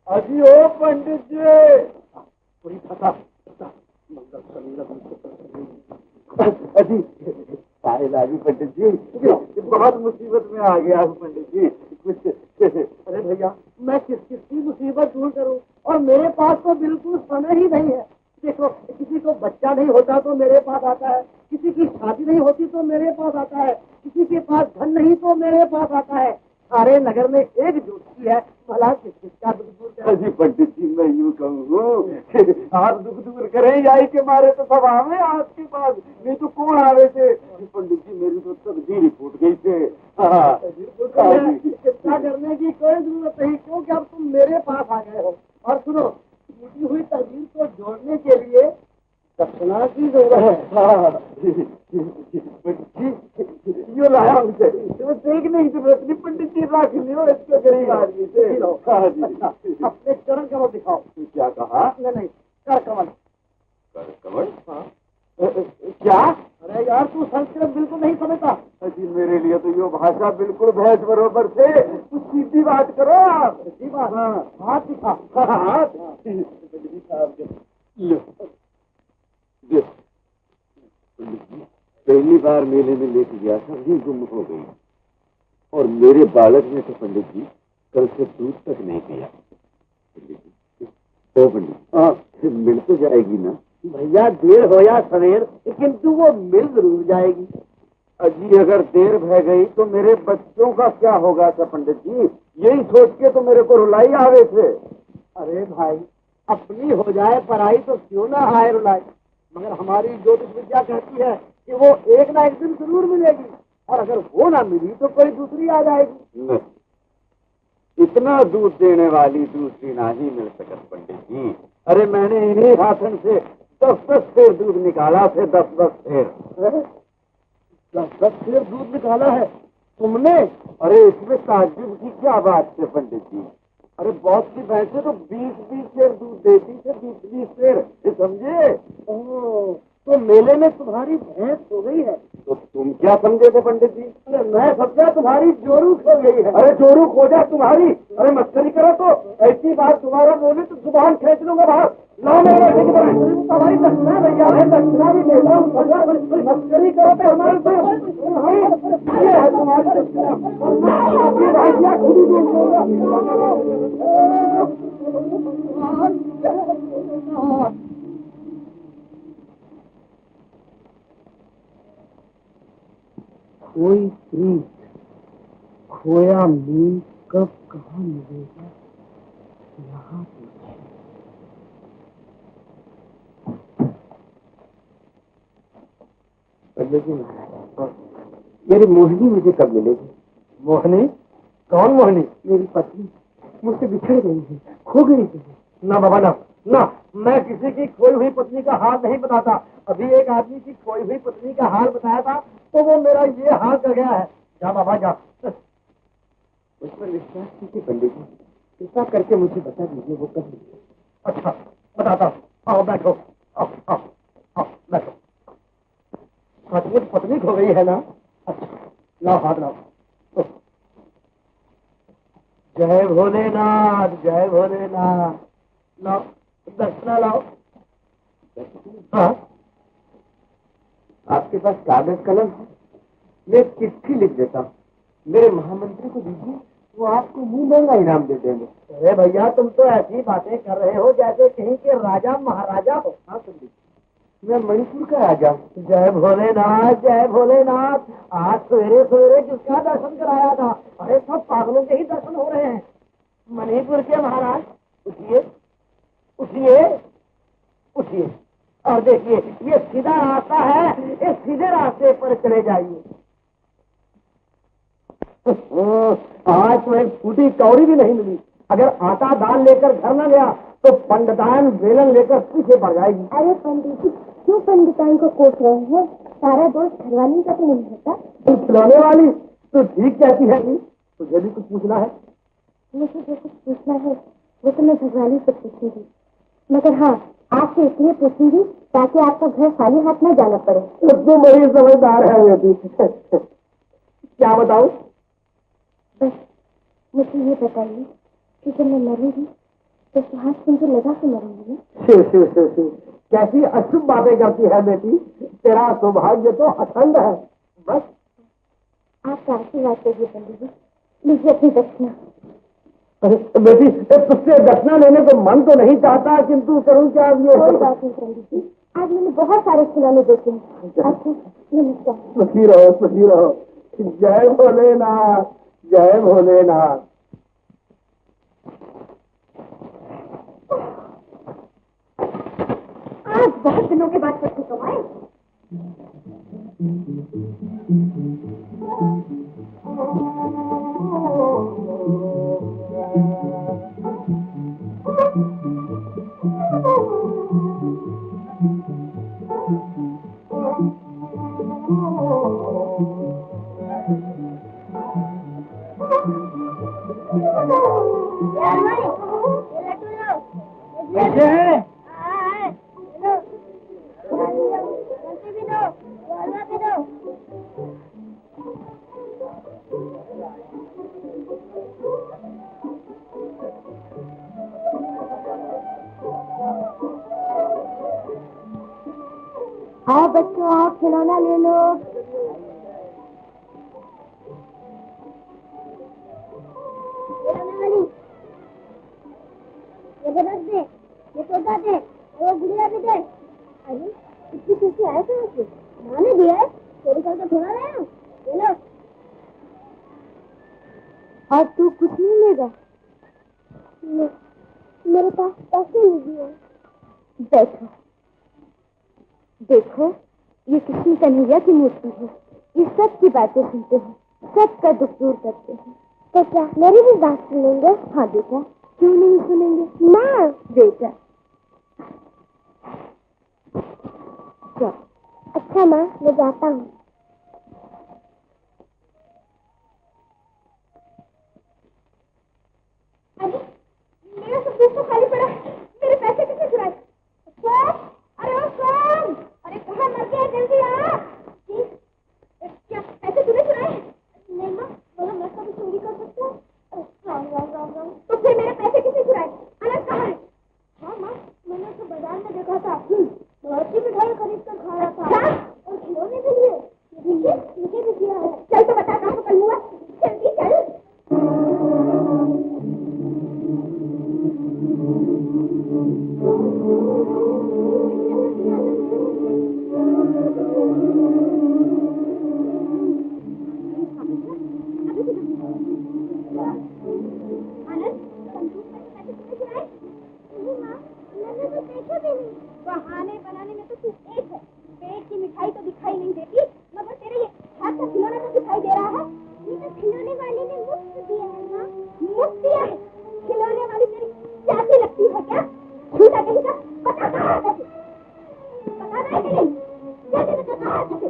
अजी ओ पंडित जी। कोई फंसा अजी लाजी पंडित जी, बहुत मुसीबत में आ गया हूँ पंडित जी। कुछ अरे भैया, मैं किस की मुसीबत दूर करूँ, और मेरे पास तो बिल्कुल समय ही नहीं है। देखो, किसी को बच्चा नहीं होता तो मेरे पास आता है, किसी की शादी नहीं होती तो मेरे पास आता है, किसी के पास धन नहीं तो मेरे पास आता है। सारे नगर में एक ज्योति है, भला किसका दुख दूर करे? जी पंडित जी, मैं यूँ कहूँ आप दुख दूर करें जाए के मारे तो सब आवे आपके पास, नहीं तो कौन आवे थे? पंडित जी मेरी तो तकदीर ही फूट गई थे। चिंता करने की कोई जरूरत नहीं, क्योंकि अब तुम मेरे पास आ गए हो। और सुनो, टूटी हुई तकदीर को जोड़ने के लिए दक्षिणा की जरूरत है। हाँ, यो लाया मुझे। देखने की जरूरत नहीं, पंडित जी रख लियो इसको गरीब आदमी से। हाँ जी। अपने चरण कमल दिखाओ। क्या कहा? नहीं, कर कमल। कर कमल? हाँ। क्या? अरे यार तू संस्कृत बिल्कुल नहीं समझता। जी मेरे लिए तो ये भाषा बिल्कुल भैंस बरोबर से। कुछ सीधी बात करो आप। सीधी बात? हाँ। हाथ दिखा। हाथ? पंडित जी साहब लो। पहली बार मेले में लेके गया था, ये गुम हो गई। और मेरे बालक ने तो पंडित जी कल से दूध तक नहीं पिया। पंडित जी, ओ पंडित, मिल तो जाएगी ना? भैया देर हो या सवेर, किंतु वो मिल जरूर जाएगी। अजी अगर देर रह गई तो मेरे बच्चों का क्या होगा सर पंडित जी? यही सोच के तो मेरे को रुलाई आवे थे। अरे भाई, अपनी हो जाए पढ़ाई तो क्यों ना आए रुलाई, मगर हमारी ज्योतिष विद्या कहती है कि वो एक ना एक दिन जरूर मिलेगी, और अगर वो ना मिली तो कोई दूसरी आ जाएगी। नहीं, इतना दूध देने वाली दूसरी ना ही मिल सकत पंडित जी। अरे मैंने इन्हीं हाथन से 10-10 सेर दूध निकाला थे। 10-10 सेर। 10-10 सेर दूध निकाला है तुमने? अरे इसमें ताज्जुब की क्या बात है पंडित जी? अरे बहुत सी भैंसें तो 20-20 सेर दूध देती थे, 20-20 सेर, समझे? तो मेले में तुम्हारी भैंस हो गई है। तो तुम क्या समझे थे पंडित जी? अरे मैं समझा तुम्हारी जोरूख हो गई है। अरे जोरूख हो जाए तुम्हारी। अरे मस्करी करो तो ऐसी बात दोबारा बोले तो जुबान खींच लूंगा बाहर। लाओ मेरे हमारी दक्षिणा भैया है, दक्षिणा भी दे दो। मस्करी करो तो हमारे से ये है तुम्हारी दक्षिणा। खुद ही कोई प्रीत खोया मीट कब कहाँ मिलेगा यहाँ मेरी मोहिनी मुझे कब मिलेगी? मोहिनी? कौन मोहिनी? मेरी पत्नी मुझसे बिछड़ गई है, खो गई है। ना बाबा ना, ना, मैं किसी की खोई हुई पत्नी का हाल नहीं बताता। अभी एक आदमी की खोई हुई पत्नी का हाल बताया था तो वो मेरा ये हाल कर गया है। जा बाबा जा। उस पर विश्वास कीजिए पंडित जी, कृपा करके मुझे बता दीजिए वो कब मिलेगी। अच्छा बताता हूँ, आओ बैठो। आओ आओ आओ बैठो। सचमुच पत्नी खो गई है ना? अच्छा लाओ हाथ लाओ। जय भोलेनाथ, जय भोलेनाथ। लाओ दक्षिणा लाओ। हाँ, आपके पास कागज कलम है? मैं चिट्ठी लिख देता हूँ, मेरे महामंत्री को दीजिए, वो आपको मुंह महंगा इनाम दे देंगे। अरे भैया तुम तो ऐसी बातें कर रहे हो जैसे कहीं के राजा महाराजा हो। हाँ पंडित, मैं मणिपुर का राजा हूँ। जय भोलेनाथ, जय भोलेनाथ। आज सवेरे सवेरे किसका दर्शन कराया था? अरे सब पागलों के ही दर्शन हो रहे हैं। मणिपुर के महाराज, उठिए उठिए उठिए और देखिए ये सीधा रास्ता है, इस सीधे रास्ते पर चले जाइए। आज तो एक फूटी कौड़ी भी नहीं मिली। अगर आटा दाल लेकर घर न गया तो पंडितान बेलन लेकर पीछे पड़ जाएगी। अरे पंडित जी, क्यों पंडितान को कोस रहे हैं? सारा दोष घरवाली का तो नहीं होता? तू खिलौने वाली तो ठीक कहती है। तुझे भी कुछ पूछना है? मुझे जो कुछ पूछना है वो तो मैं घरवाली से पूछूंगी, मगर हाँ आपसे इसलिए पूछूंगी ताकि आपको घर खाली हाथ न जाना पड़े। तो बड़ी समझदार है बेटी। क्या बताऊं? बस मुझे ये बताइए कि जब मैं मरूंगी तो सुहास मुझे लगा के मरूंगी ना? शिव शिव शिव शिव, कैसी अशुभ बातें करती है बेटी। तेरा सौभाग्य तो अखंड है। बस आपका आशीर्वाद करिए पंडित जी, लीजिए अपनी दक्षिणा। बेटी तुझसे दक्षिणा लेने को मन तो नहीं चाहता, किंतु करूँ क्या? कोई बात नहीं पंडित जी, आज मैंने बहुत सारे खिलौने देखे हैं। अच्छा नमस्कार। सुखी रहो, सुखी रहो। जय भोलेनाथ, जय भोलेनाथ। आज बहुत दिनों के बाद सबसे कमाए। कैसे हैं? आओ बच्चों, आओ खिलौना ले लो। ये रख दे, ये सोता दे, वो गुड़िया भी दे। अरे इतनी खुशी आए थे मुझे, माँ ने दिया है, तेरी कल तो थोड़ा रहे हो। ले लो। और तू कुछ नहीं लेगा? मेरे पास पैसे नहीं दिए। बैठो, देखो ये कृष्ण कन्हैया की मूर्ति है। ये सब की बातें सुनते हैं, सबका दुख दूर करते हैं। तो क्या मेरी भी बात सुनेंगे? हाँ बेटा, क्यों नहीं सुनेंगे? माँ बेटा क्या? अच्छा माँ, मैं जाता हूँ। अरे मेरा सब कुछ तो खाली पड़ा है, मेरे पैसे किसने चुराए? अरे ओ सोम, अरे कहाँ मर गया? जल्दी आ। क्या पैसे तूने चुराए? नहीं माँ, बोलो मैं कभी चोरी कर सकता हूँ? तो फिर मेरे पैसे किसने चुराए? अलग कहाँ है? हाँ माँ, मैंने तो बाजार में देखा था, बहुत सी मिठाई खरीद कर खा रहा था। और खिलौने के लिए देखिए मुझे भी दिया है। चल तो बता कहाँ पकड़ हुआ, जल्दी चल। बहाने बनाने में तो तू एक है। पेट की मिठाई तो दिखाई नहीं देती, मगर तेरे ये हाथ का खिलौना तो दिखाई दे रहा है। ये तो खिलौने वाले ने मुफ्त दिया है माँ। मुफ्त दिया है? खिलौने वाली तेरी चाची लगती है क्या? झूठा कहीं का, पता कहाँ है कैसे? पता नहीं कि नहीं? कैसे बता कहाँ है कैसे?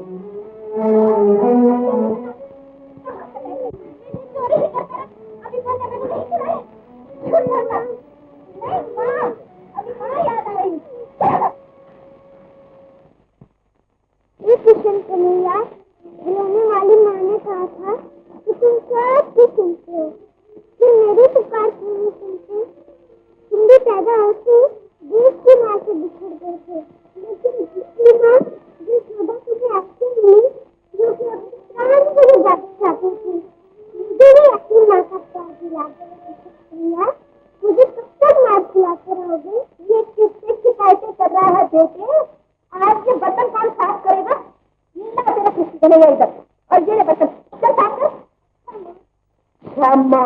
चोरी ही करता है, अभी फोन करने को नहीं चुराए। झूठ बोलता। नहीं माँ, अभी कहाँ याद आ रही? ये किशन कन्हैया, खिलौने वाली माँ ने कहा था कि तुम सब कुछ सुनते हो, फिर मेरी पुकार क्यों नहीं सुनते? तुम भी पैदा होते देश की माँ से बिछड़ गए थे, लेकिन दूसरी माँ जो शोभा तुम्हें अच्छी मिली, जो कि अपने प्राण को भी चाहती थी, मुझे भी अपनी माँ का प्यार दिला। कन्हैया, मुझे कब तक मार खिलाते रहोगे? ये किससे शिकायतें कर रहा है बेटे? आज ये बर्तन कौन साफ करेगा? नीला तेरा किसी को नहीं इधर, और ये बर्तन चल साफ कर। क्षमा।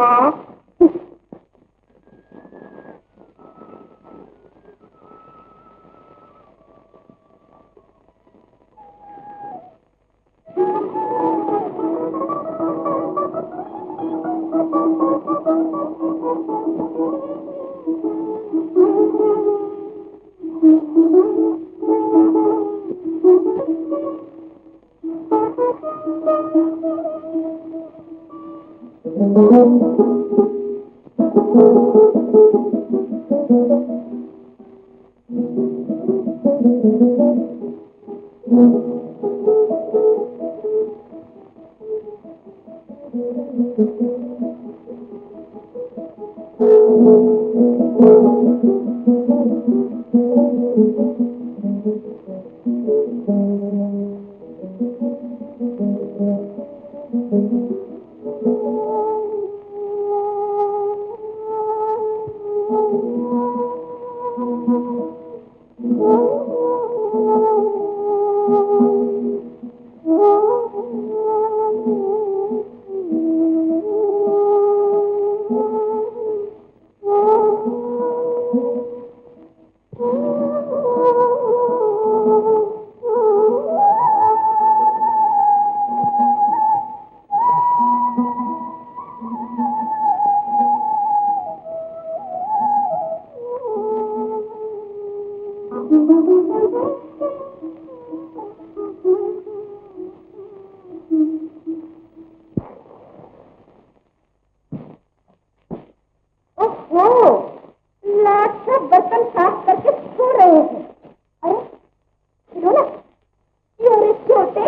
ओहो, लाशा बर्तन साफ करके सो रहे हैं। अरे खिलौना, रे छोटे,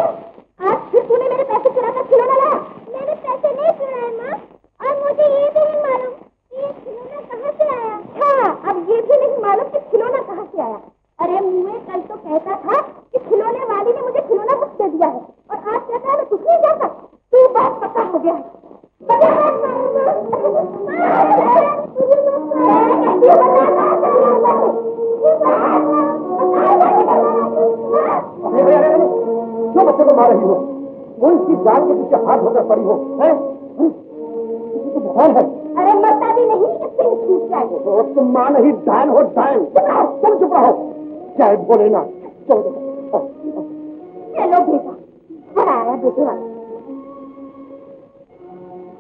आज फिर तूने मेरे पैसे चुराकर खिलौना लाया। मैंने पैसे नहीं चुराए माँ, और मुझे ये भी नहीं मालूम कि ये खिलौना कहाँ से आया। हाँ, अब ये भी नहीं मालूम कि खिलौना कहाँ से आया। अरे मुझे कल तो कहता था कि खिलौने वाली ने मुझे खिलौना मुफ्त दे दिया है, और आज कहता है मैं कुछ नहीं जाता। तू बहुत पक्का हो गया है। क्यों बच्चे को मार रही हो? कौन सी जान के पीछे हाथ होकर पड़ी हो? तो भगवान है। अरे मरता भी नहीं, इससे ही छूट जाए। तुम मां नहीं, डायन हो डायन। तुम चुप रहो। जय भोलेनाथ। चलो बेटा, बड़ा आया बेटे वाला।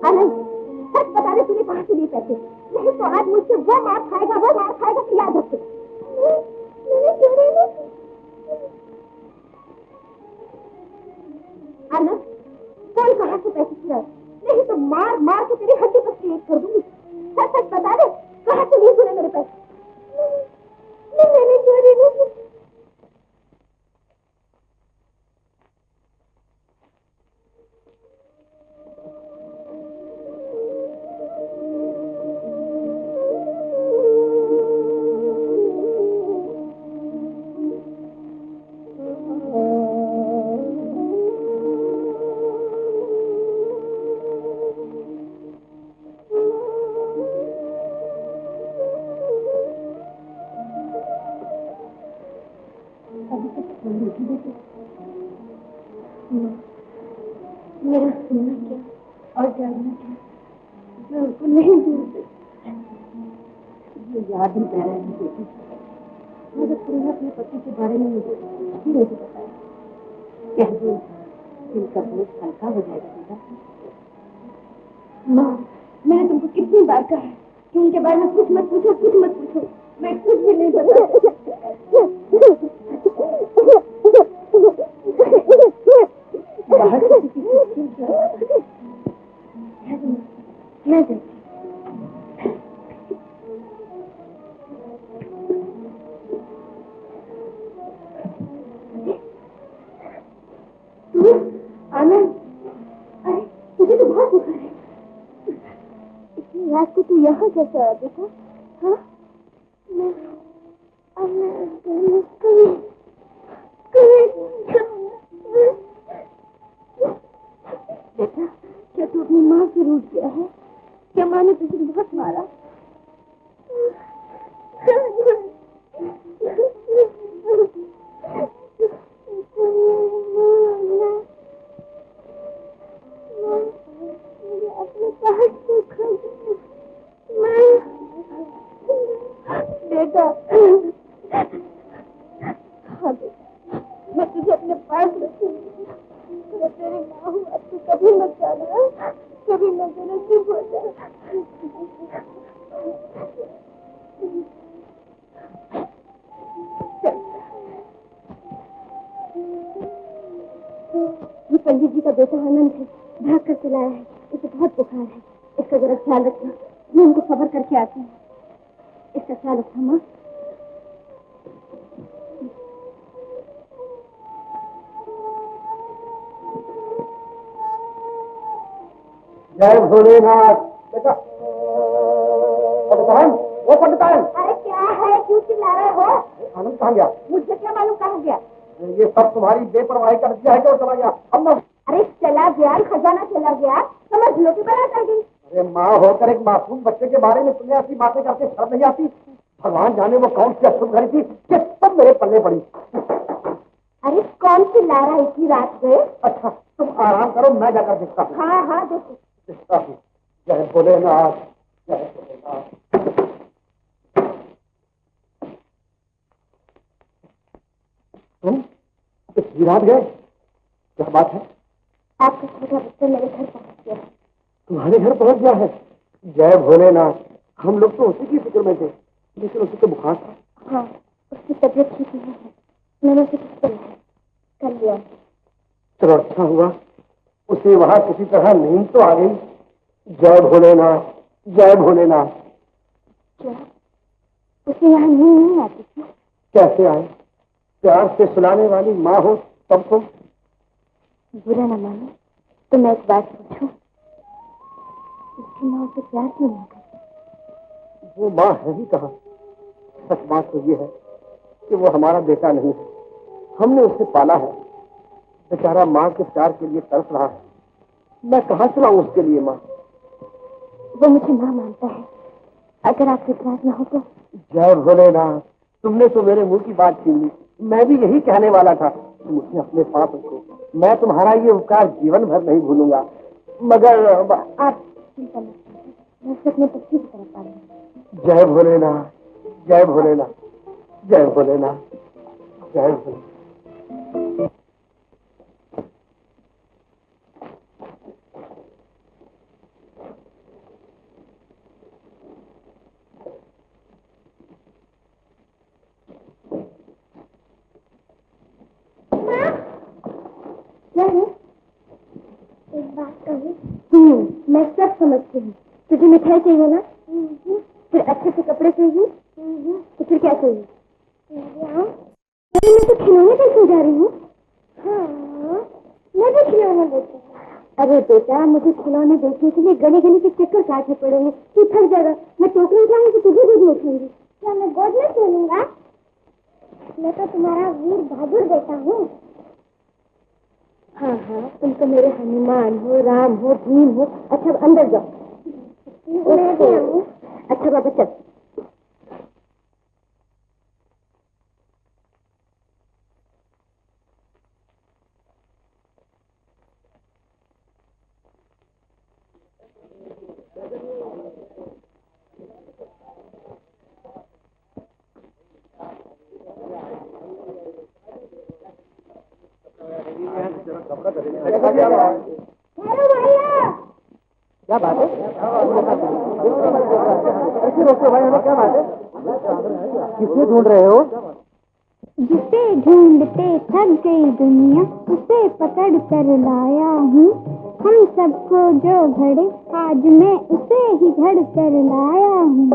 आनंद, सच बता दे तूने कहाँ से लिए पैसे? नहीं तो आज मुझसे वो मार खाएगा कि याद रखे। आनंद, कौन कहाँ से पैसे चुराए? नहीं तो मार मार के तेरी हड्डी पसली एक कर दूंगी। सच सच बता दे, कहाँ से लिए तूने मेरे पैसे? मैंने चोरी नहीं की। मेरा सुनना क्या और जानना क्या, मैं उनको नहीं भूल सकती। ये याद ही रह रहा है बेटी, मगर तुमने अपने पति के बारे में मुझे कुछ भी नहीं बताया। कह दो, इनका बोझ हल्का हो जाएगा बेटा। माँ, मैंने तुमको कितनी बार कहा है कि उनके बारे में कुछ मत पूछो। मैं कुछ भी नहीं बता। मैं देखती। आनंद, अरे तुझे तो बहुत बुखार है। इतनी रात को तू यहाँ कैसे आया बेटा? हाँ, बेटा, क्या तू अपनी माँ से रूठ गया है? क्या माँ ने तुझे बहुत मारा? बेटा, हाँ बेटा, मैं तुझे अपने पास रखूंगी। मैं तेरी माँ हूँ, अब तू कभी मत जाना, कभी मत जाना, चुप हो जा। ये पंडित जी का बेटा आनंद है, भाग कर चलाया है। इसे बहुत बुखार है, इसका जरा ख्याल रखना। मैं उनको खबर करके आती हूँ। इसका ख्याल रखना माँ। जय भोलेनाथ। बेटा, वो पंडितान। अरे क्या है, क्यों चिल्ला रहे हो? आनंद कहाँ गया? मुझे क्या मालूम कहाँ गया? ये सब तुम्हारी बेपरवाही का नतीजा है कि वो चला गया? हम लोग। अरे चला गया, खजाना चला गया, समझ लो कि बड़ा कर गई। अरे माँ होकर एक मासूम बच्चे के बारे में तुम्हें ऐसी बातें करके शर्म नहीं आती? भगवान जाने वो कौन सी अशुभ घड़ी थी कि सब मेरे पल्ले पड़ी। अरे कौन सी लारा इतनी रात गए? अच्छा, तुम आराम करो, मैं जाकर देखता हूँ। हाँ हाँ देखो। देखता हूँ। जय भोलेनाथ, जय भोलेनाथ। तुम इतनी रात गए? क्या बात है? आपका छोटा बच्चा मेरे घर पहुंच गया। तुम्हारे घर पहुंच गया है? जय भोलेनाथ। हम लोग तो उसी की फिक्र में थे, लेकिन उसी को बुखार था। हाँ, उसकी तबीयत ठीक नहीं है, मैंने उसे ठीक कर लिया। चलो अच्छा हुआ, उसे वहां किसी तरह नींद तो आ गई। जय भोलेनाथ, जय भोलेनाथ। क्या उसे यहाँ नींद नहीं आती थी? कैसे आए? प्यार से सुलाने वाली माँ हो तब तुम। बुरा न मानो तो मैं एक बात पूछूं, उसकी माँ उसे प्यार क्यों नहीं करती? वो माँ है ही कहाँ। सच बात तो ये है कि वो हमारा बेटा नहीं है, हमने उसे पाला है। बेचारा माँ के प्यार के लिए तरस रहा है, मैं कहाँ चलाऊं उसके लिए माँ। वो मुझे माँ मानता है, अगर आप इतराज न हो तो। जय भोलेनाथ, तुमने तो मेरे मुंह की बात छीन ली। मैं भी यही कहने वाला था, तुम उसे अपने पास रखो। मैं तुम्हारा ये उपकार जीवन भर नहीं भूलूंगा। मगर आप चिंता मत कीजिए, मैं उसे अपने पति की तरफ पालूंगी। जय भोलेनाथ, जय भोलेनाथ, जय भोलेनाथ, जय भोलेनाथ। क्या है? एक बात कहूँ? मैं सब समझती हूँ। तुझे मिठाई चाहिए ना? फिर अच्छे से कपड़े चाहिए? तो फिर क्या चाहिए? मैं तो खिलौने देखने जा रही हूँ। हाँ, मैं भी खिलौने देखती हूँ। अरे बेटा, मुझे खिलौने देखने के लिए गली गली के चक्कर काटने पड़ेंगे। तू थक जाएगा। मैं टोकरी उठाऊंगी तो तुझे गोद में खेलूंगी। क्या मैं गोद में खेलूंगा? मैं तो तुम्हारा वीर बहादुर बेटा हूँ। हाँ हाँ, तुम तो मेरे हनुमान हो, राम हो, भीम हो। अच्छा अब अंदर जाओ। मैं भी आऊँ? अच्छा बाबा चल। क्या बात है? ऐसे रोकते भाई, हमें क्या बात है? किसने ढूंढ रहे हो? जिसे ढूंढते थक गई दुनिया, उसे पकड़ कर लाया हूँ। हम सबको जो घड़े, आज मैं उसे ही घड़ कर लाया हूँ।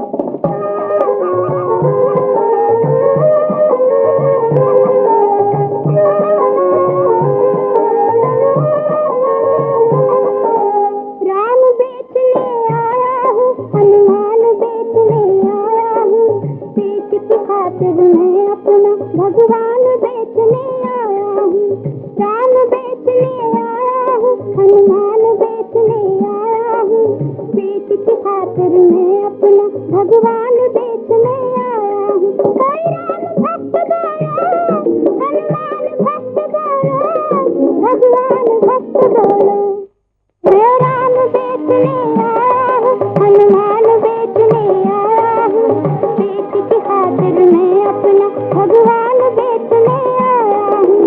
राम बेचने आया हूँ, हनुमान बेचने आया हूँ। पेट की खातिर मैं अपना भगवान बेचने आया हूँ। राम बेचने आया हूँ, हनुमान बेचने आया हूँ। पेट की खातिर मैं अपना भगवान बेचने आया हूँ। कोई राम भक्त बोलो, हनुमान भक्त बोलो, भगवान भक्त बोलो। मैं राम बेचने आया हूँ, हनुमान बेचने आया हूँ। पेट की खातिर मैं अपना भगवान बेचने आया हूँ।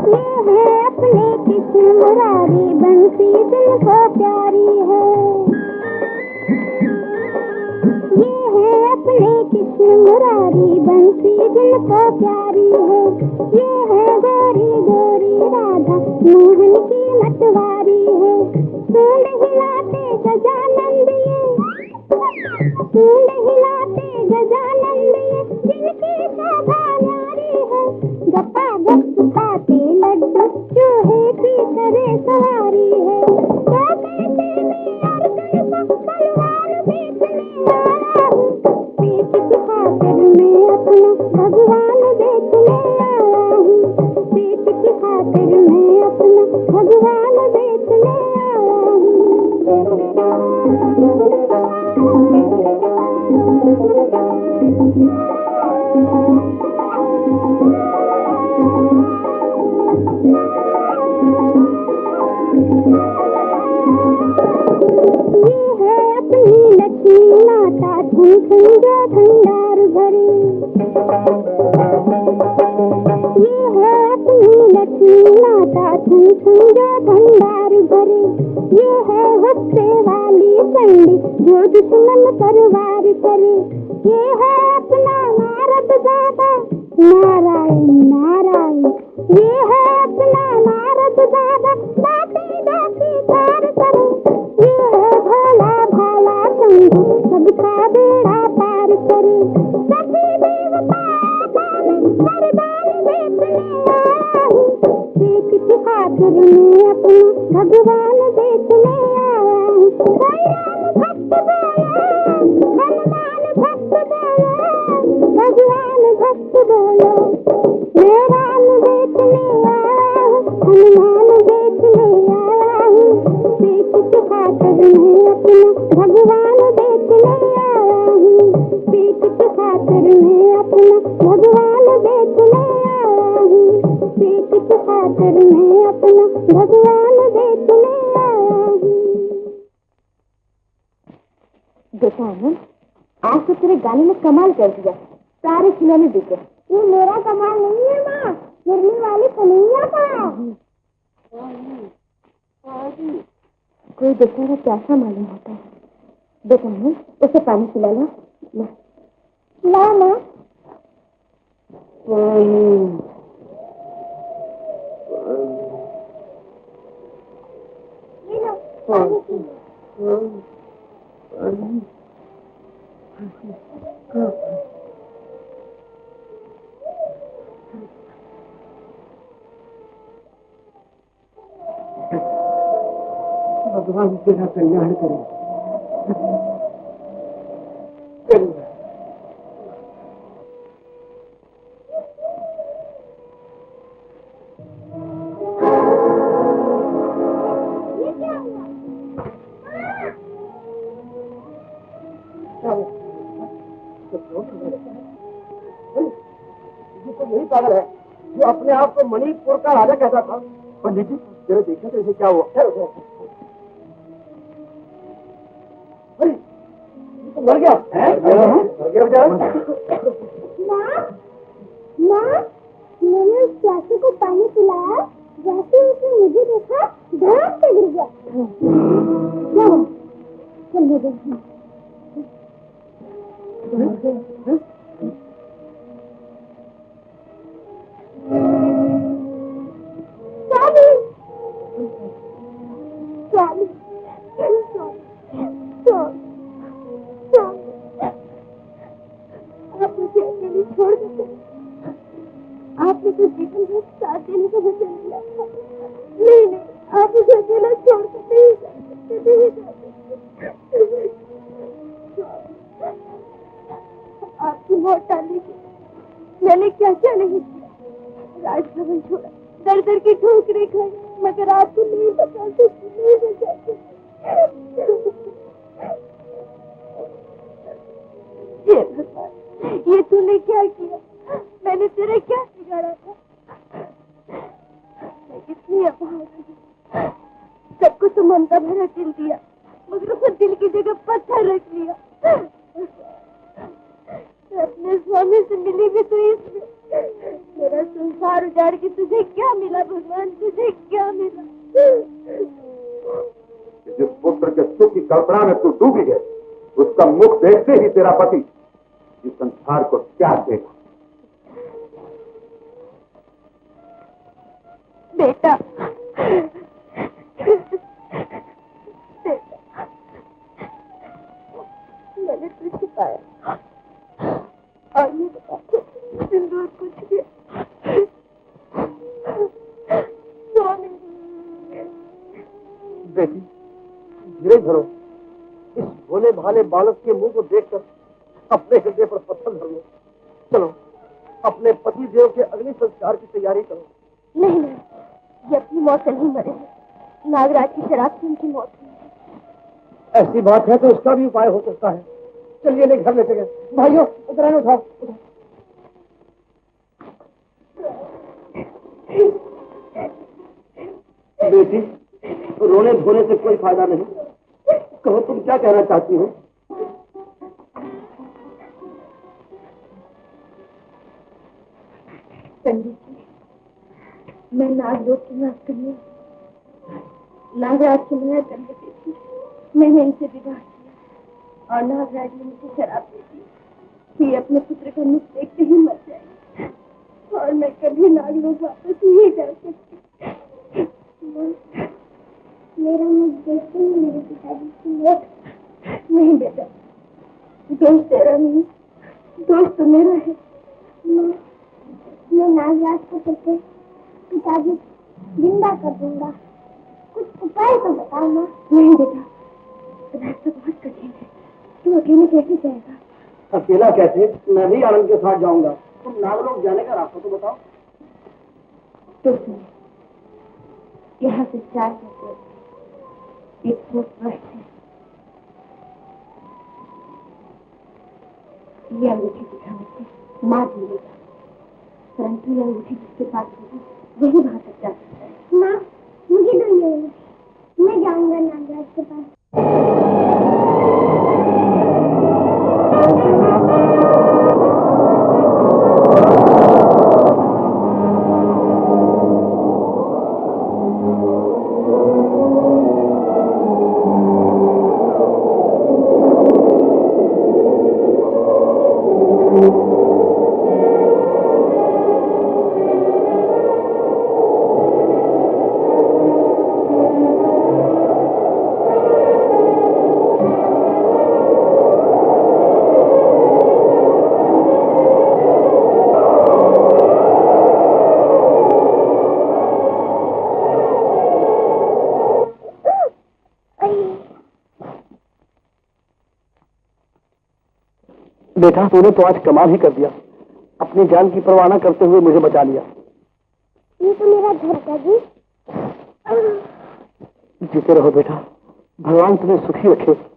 ये है अपने कृष्ण मुरारी, बंसी दिल को प्यारी है। ये है अपने कृष्ण मुरारी, बंसी दिल को प्यारी है। ये है गोरी गोरी राधा, मोहन की मतवारी है। सूंड हिलाते गजानंद ये, सूंड हिलाते गजानंद ये, जिनकी शोभा न्यारी है। गप्पा गप खाते लड्डू, चूहे की तरह सवारी है। तो कैसे में अर्जुन को बलवान बेचने आया हूँ। पेट की खातिर मैं अपना भगवान बेचने आया हूँ। पेट की खातिर मैं अपना भगवान बेचने आया ये है अपनी लक्ष्मी माता, झुमझुम भंडार भरे। ये है अपनी लक्ष्मी माता, छन छन जो भंडार भरे, ये है गुस्से वाली चंडी जो दुश्मन परवार करे। ये है अपना नारद बाबा नारायण नारायण, ये है अपना नारद बाबा दाती दाती धार करे। ये है भोला भाला शंभु सबका बेड़ा पार करे। सभी देवता वरदान बेचने आया हूँ, पेट की खातिर मैं अपना भगवान बेचने आया हूँ। कोई राम भक्त बोला, हनुमान भक्त बोला, भगवान भक्त बोलो। मैं राम बेचने आया हूँ, हनुमान बेचने आया हूँ, पेट की खातिर मैं अपना भगवान बेचने आया हूँ। पेट की खातिर मैं अपना भगवान बेचने आया हूँ। पेट की खातिर मैं अपना भगवान बेचने आया हूँ। देखा है, आज तो तेरे गाने में कमाल कर दिया, सारे खिलौने बिके। ये मेरा कमाल नहीं है माँ, मुरली वाली कन्हैया का। कोई बेचारा प्यासा मालूम होता है। बेटा है, उसे पानी पिला लो। ला माँ। ये लो पानी पी लो। भगवान तेरा कल्याण करे। यही पागल है जो अपने आप को मणिपुर का राजा कहता था। पंडित जी जरा देखा तो इसे क्या हुआ? अरे ये तो मर गया। मर गया बेचारा। माँ, मैंने उस प्यासे को पानी पिलाया, जैसे उसने मुझे देखा धड़ाम से गिर गया। क्या? चल देखो। आप मुझे अकेली छोड़ देते, आपने तो जीवन भर साथ देने का वचन दिया था। नहीं, आप मुझे अकेला छोड़ के नहीं जाते। आपकी मौत टालने की मैंने क्या क्या नहीं किया। राजभवन छोड़ा, दर दर की ठोकरें खाई, मगर आपको नहीं बचा सकती, नहीं बचा सकती। ये भगवान, ये तूने क्या किया? मैंने तेरा क्या बिगाड़ा था? मैं कितनी अभागी, सबको तो ममता भरा दिल दिया, मगर उस दिल की जगह पत्थर रख लिया। अपने स्वामी से मिली भी तो इसमें, मेरा संसार उजाड़ के तुझे क्या मिला भगवान? तुझे क्या मिला? जिस पुत्र के सुख की कल्पना में तू डूबी है, उसका मुख देखते ही तेरा पति इस संसार को त्याग देगा। बेटा, मैंने तुझे पाया और ये बता सिंदूर कुछ भी बेटी धीरे धरो। इस भोले भाले बालक के मुंह को देखकर अपने हृदय पर पत्थर धर लो। चलो अपने पति देव के अग्नि संस्कार की तैयारी करो। नहीं, ये अपनी मौत से नहीं मरे, नागराज की शराब से उनकी मौत हुई। ऐसी बात है तो उसका भी उपाय हो सकता है। चलिए ले घर लेते गए। भाइयों उधर उठाओ। बेटी रोने धोने से कोई फायदा नहीं। कहो तुम क्या कहना चाहती हो? पंडित जी, मैं नागलोक की नाच करने नागराज की मना कर देती थी। मैंने इनसे विवाह किया और नागराज ने मुझे शराब दे दी कि अपने पुत्र का मुख देखते ही मर जाएगी और मैं कभी नागलोक वापस नहीं जा सकती। मेरा मुख देखते ही मेरे पिताजी की मौत। नहीं बेटा, दोष तेरा नहीं, दोष तो मेरा है। मैं नागराज को कहते पिताजी जिंदा कर दूंगा। कुछ उपाय तो बताओ ना। नहीं बेटा, रास्ता बहुत कठिन है। तू अकेले कैसे जाएगा? अकेला कैसे? मैं भी आनंद के साथ जाऊंगा। तुम नागलोक जाने का रास्ता तो बताओ। तो सुन, यहाँ से 4 एक फुट वर्ष है। ये अंगूठी दिखाने से मार मिलेगा, परंतु ये अंगूठी जिसके पास होगी वही वहां तक जा सकता है। माँ, मुझे दो ये अंगूठी, मैं जाऊंगा नागराज के पास। बेटा, तूने तो आज कमाल ही कर दिया। अपनी जान की परवाह न करते हुए मुझे बचा लिया। ये तो मेरा घर था जी। जीते रहो बेटा, भगवान तुम्हें सुखी रखे।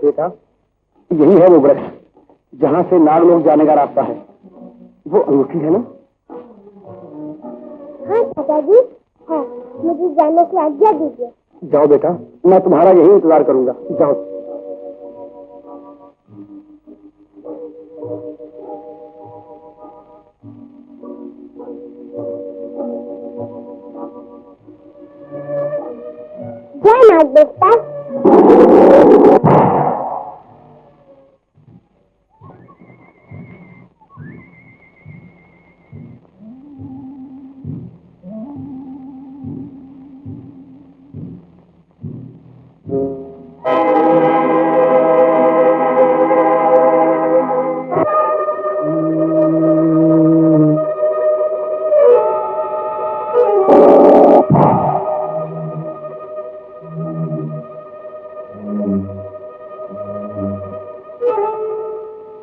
बेटा, यही है वो वृक्ष जहां से नागलोक जाने का रास्ता है। वो अंगूठी है ना? हाँ दादाजी, हाँ, मुझे जाने की आज्ञा दीजिए। जाओ बेटा, मैं तुम्हारा यही इंतजार करूंगा। जाओ। जय नाग देवता।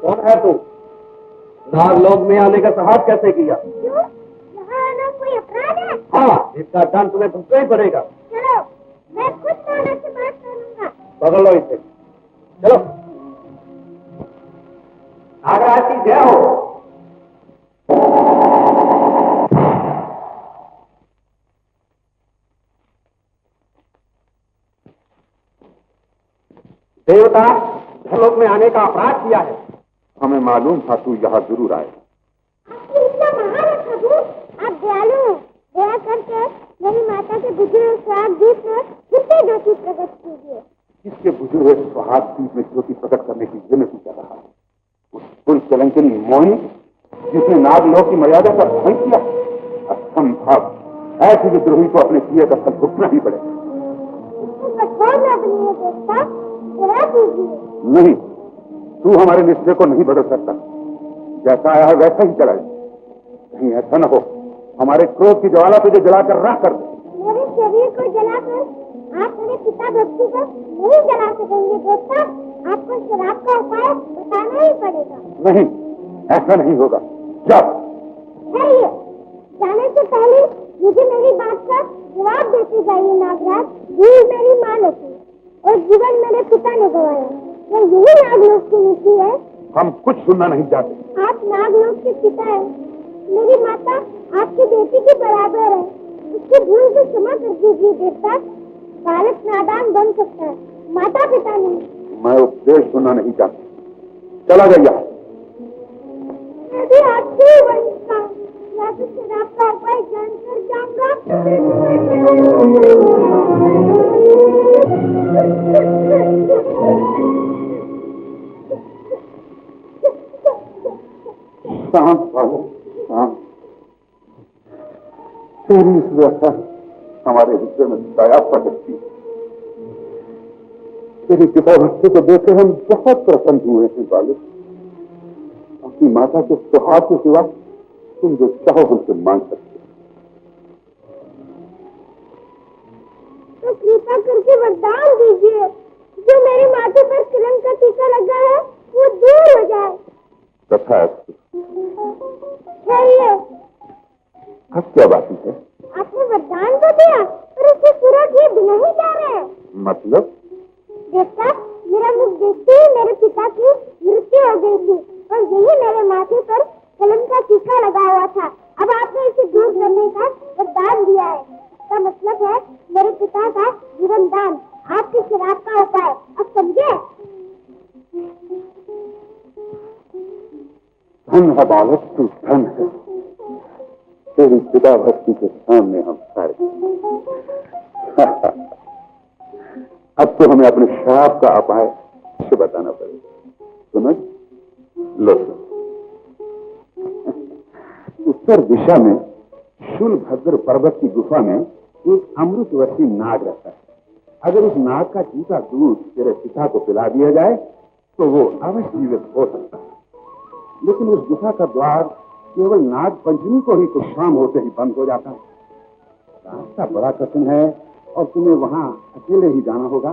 कौन है तू? नागलोक में आने का साहस कैसे किया? क्यों? यहाँ आना कोई अपराध है? हाँ, इसका दंड तुम्हें भुगतना ही पड़ेगा। चलो, मैं खुद नागराज से बात करूंगा। पकड़ लो इसे। चलो। नागराज की जय हो। देवता, नागलोक में आने का अपराध किया है। हमें मालूम था तू यहाँ जरूर आए। आपकी इच्छा महान है प्रभु, आप दयालु हैं। दया करके मेरी माता के बुजुर्ग श्राप दीप में कितने ज्योति प्रकट कीजिए। इसके बुजुर्ग सुहाग दीप में ज्योति प्रकट करने की विनती कर रहा है। उस कुल कलंकिनी मोहिनी जिसने नागलोक की मर्यादा का भंग किया, असंभव। ऐसी विद्रोही को अपने किए का फल भुगतना ही पड़ेगा। कठोर न बनिए देवता, दया कीजिए। नहीं, तू हमारे निश्चय को नहीं बदल सकता। जैसा आया है वैसा ही चला जाए। कहीं ऐसा न हो हमारे क्रोध की ज्वाला तुझे जलाकर राख कर दे। मेरे शरीर को जलाकर आप मेरे पिता भक्ति को नहीं जला सकेंगे देवता। आपको शराब का उपाय बताना ही पड़ेगा। नहीं, ऐसा नहीं होगा। जाओ। ठहरिए, जाने से पहले मुझे मेरी बात का जवाब देते जाइए नागराज। भूल मेरी माँ ने की और जीवन मेरे पिता ने गवाया। क्या यही नागलोक की नीति है? हम कुछ सुनना नहीं चाहते। आप नागलोक के पिता हैं। मेरी माता आपकी बेटी के बराबर है। उसकी भूल को क्षमा कर दीजिए देवता। बालक नादान बन सकता है, माता पिता नहीं। मैं उपदेश सुनना नहीं चाहता। चला गया। मैं भी आपसे ही बनता हूँ। या तो शराब का उपाय जानकर जाऊंगा। शांत बाबू, शांत। तेरी इस व्यथा हमारे हिस्से में दया प्रकट की। तेरी पिता भक्ति को देखे हम बहुत प्रसन्न हुए हैं बालक। अपनी माता के सुहाग के सिवा तुम जो चाहो हमसे मांग सकते तो कृपा करके वरदान दीजिए, जो मेरे माथे पर किरण का टीका लगा है वो दूर हो जाए। तथास्तु। चाहिए। अब क्या बाकी है? आपने वरदान तो दिया पर उसे पूरा किए बिना ही जा रहे हैं। मतलब? देवता, मेरा मुख देखते ही मेरे पिता की मृत्यु हो गई थी और यही मेरे माथे पर कलम का टीका लगा हुआ था। अब आपने इसे दूर करने का वरदान दिया है। इसका मतलब है मेरे पिता का जीवन दान, आपके शराब का उपाय। अब समझे? धन है बालक, तू धन है। तेरी पिता भक्ति के सामने हम सारे। अब तो हमें अपने शराब का उपाय से बताना पड़ेगा। समझ लो। उत्तर दिशा में शूलभद्र पर्वत की गुफा में एक अमृतवर्षी नाग रहता है। अगर उस नाग का जूता दूध तेरे पिता को पिला दिया जाए तो वो अवश्य जीवित हो सकता है। लेकिन उस गुफा का द्वार केवल नाग पंचमी को ही कुछ शाम होते ही बंद हो जाता है। रास्ता बड़ा कठिन है और तुम्हें वहां अकेले ही जाना होगा।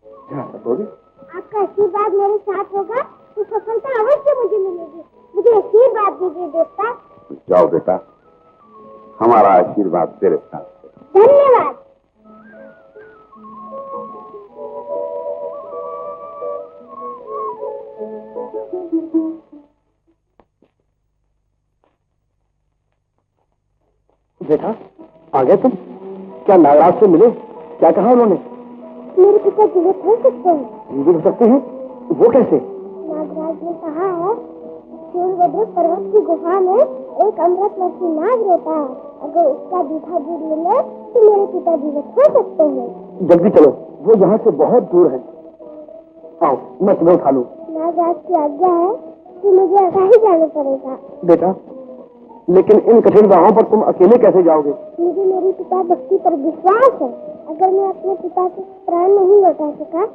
क्या सकोगे? आपका आशीर्वाद मेरे साथ होगा तो सफलता अवश्य मुझे मिलेगी। मुझे आशीर्वाद दीजिए देवता। जाओ बेटा, हमारा आशीर्वाद तेरे साथ है। धन्यवाद। बेटा, आ गए तुम? क्या नागराज से मिले? क्या कहा उन्होंने? मेरे पिता जीवित हो सकते हैं। जीवित हो सकते हैं? वो कैसे? नागराज ने कहा है शूलभद्र पर्वत की गुफा में एक अमृतवर्षी नाग रहता है। अगर उसका दूधा दूध मिले तो मेरे पिता जीवित हो सकते हैं। जल्दी चलो, वो यहाँ से बहुत दूर है। आओ, मैं तुम्हें उठा लूँ। नागराज की आज्ञा है कि मुझे ऐसा ही जाना पड़ेगा। बेटा, लेकिन इन कठिन राहों पर तुम अकेले कैसे जाओगे? मुझे मेरी पिता भक्ति पर विश्वास है। अगर मैं अपने पिता के प्राण नहीं लौटा सका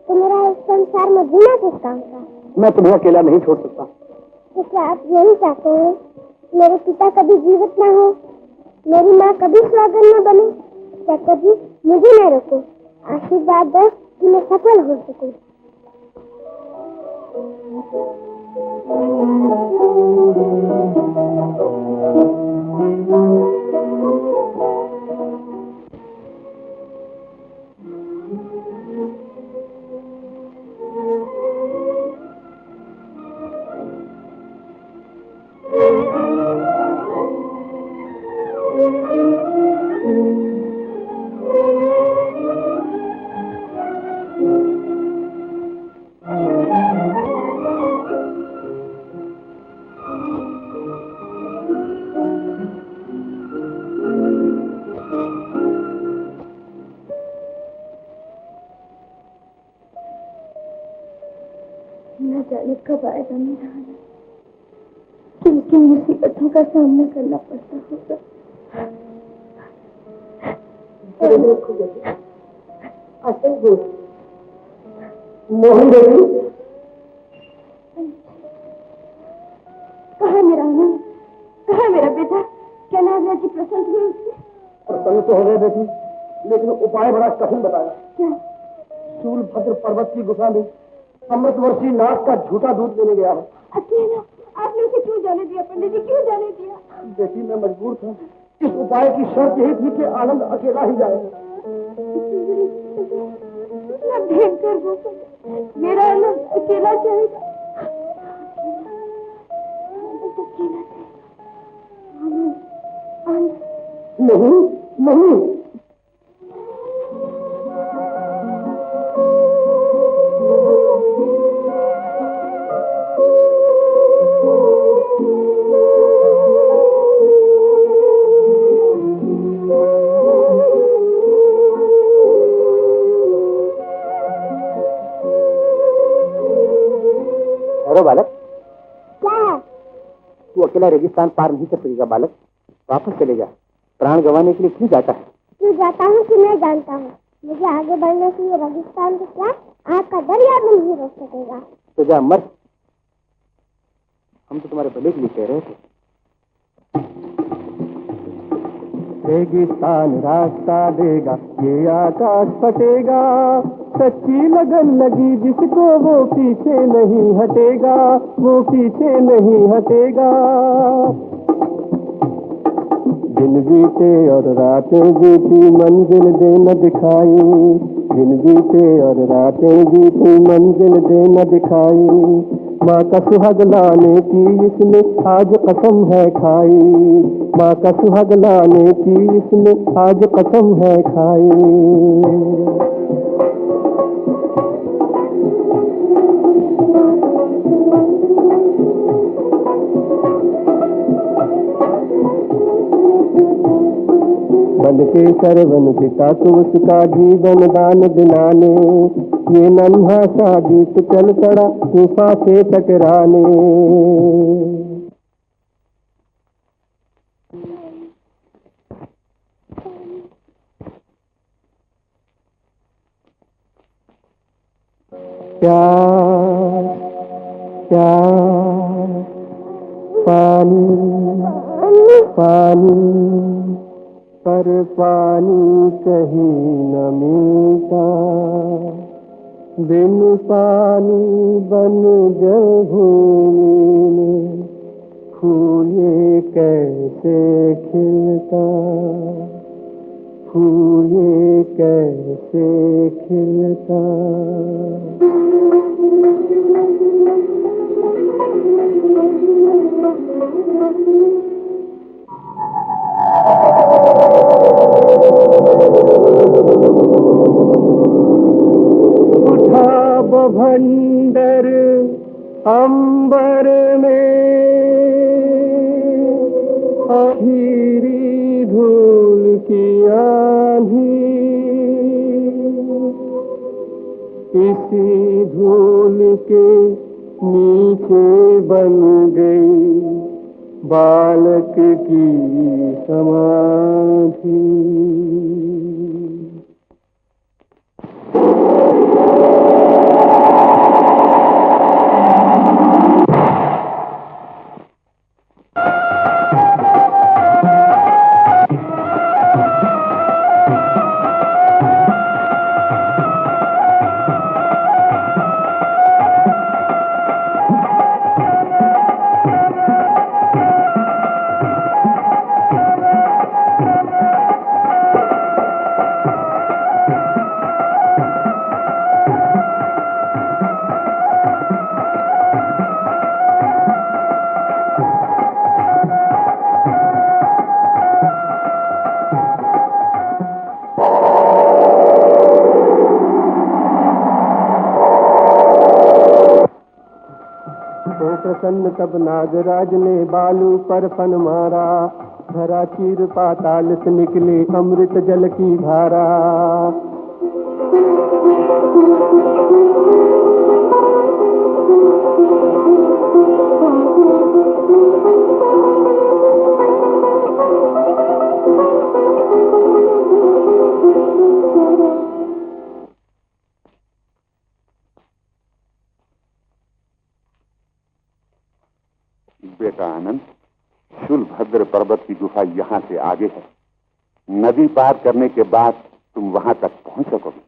तो मेरा इस संसार में जीना किस काम का? मैं तुम्हें अकेला नहीं छोड़ सकता। तो क्या आप यही चाहते हैं मेरे पिता कभी जीवित ना हो, मेरी माँ कभी स्वागत न बने? क्या कभी मुझे न रोको? आशीर्वाद दो कि मैं सफल हो सकूं। न जाने कब आएगा मेरा आना, किन किन मुसीबतों का सामना करना पड़ता होगा। मोहन देवी, कहाँ मेरा आनंद? कहाँ मेरा बेटा? क्या नागराज जी प्रसन्न हुए उससे? प्रसन्न तो हो गए बेटी, लेकिन उपाय बड़ा कठिन बताया। क्या? शूलभद्र पर्वत की गुफा में अमृतवर्षी नाग का झूठा दूध लेने गया है। अकेला? आपने उसे क्यों जाने दिया पंडित जी, क्यों जाने दिया? बेटी, मैं मजबूर था। इस उपाय की शर्त यही थी कि आनंद अकेला ही जाए। कितना भयंकर भूख है। मेरा आनंद अकेला जाएगा। आनंद अकेला जाएगा। आनंद आनंद नहीं नहीं। अरे बालक, क्या है? तू अकेला रेगिस्तान पार नहीं कर सकेगा बालक। वापस चले जा। प्राण गंवाने के लिए क्यों जाता है? क्यों जाता हूँ कि मैं जानता हूँ। मुझे आगे बढ़ने से ये रेगिस्तान को क्या आग का दरिया भी नहीं रोक सकेगा। तो जा मर। हम तो तुम्हारे भले के लिए कह रहे थे। रेगिस्तान रास्ता देगा, ये आकाश फटेगा। सच्ची लगन लगी जिसको वो पीछे नहीं हटेगा, वो पीछे नहीं हटेगा। दिन बीते और रातें बीती, मंजिल दे न दिखाई। दिन बीते और रातें बीती, मंजिल दे न दिखाई। माँ का सुहाग लाने की इसने आज कसम है खाई। माँ का सुहाग लाने की इसने आज कसम है खाई। बन के सरवन पिता तो उसका जीवन दान दिलाने। ये नन्हा सा गीत चल पड़ा तूफान से टकराने। प्यार प्यार पानी पानी, पर पानी कहीं न मिलता। बिन पानी बन गए भूमि में, फूल ये कैसे खिलता। फूल ये कैसे खिलता। उठा बभंडर अंबर में, अधीरी धूल की आंधी। इसी धूल के नीचे बन गई बालक की समाधि। प्रसन्न तब नागराज ने बालू पर फन मारा। धरा चीर पाताल से निकले अमृत जल की धारा। बेटा आनंद, शूलभद्र पर्वत की गुफा यहाँ से आगे है। नदी पार करने के बाद तुम वहां तक पहुंच सकोगे।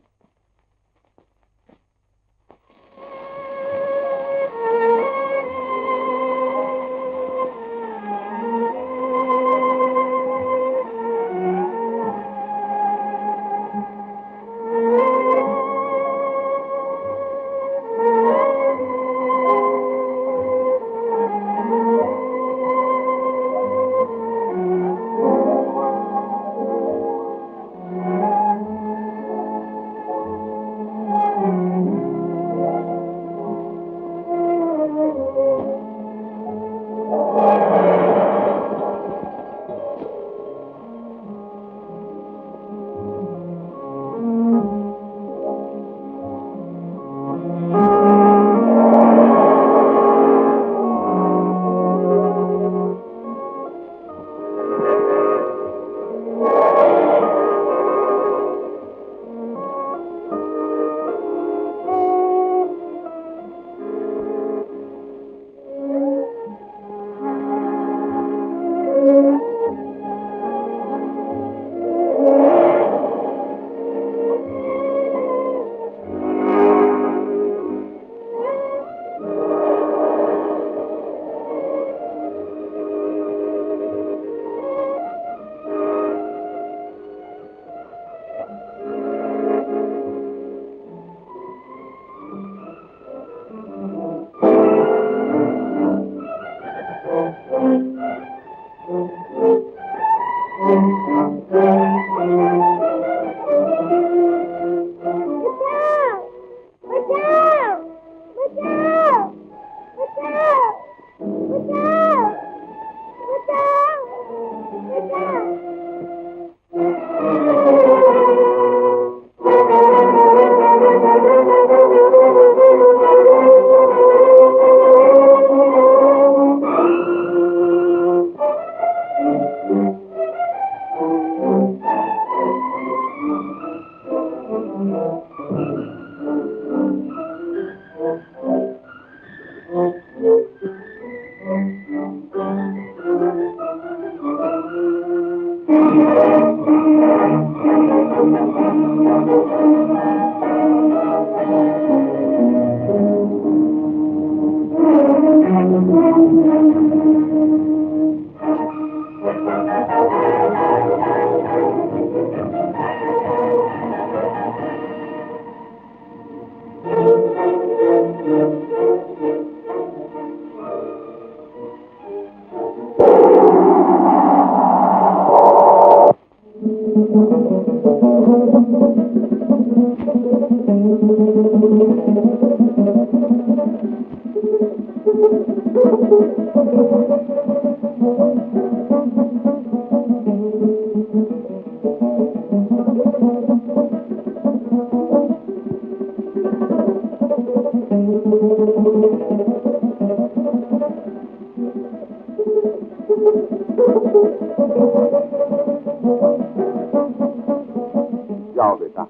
जाओ बेटा,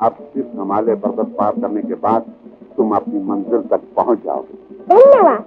अब इस हिमालय पर्वत पार करने के बाद तुम अपनी मंजिल तक पहुंच जाओगे। धन्यवाद।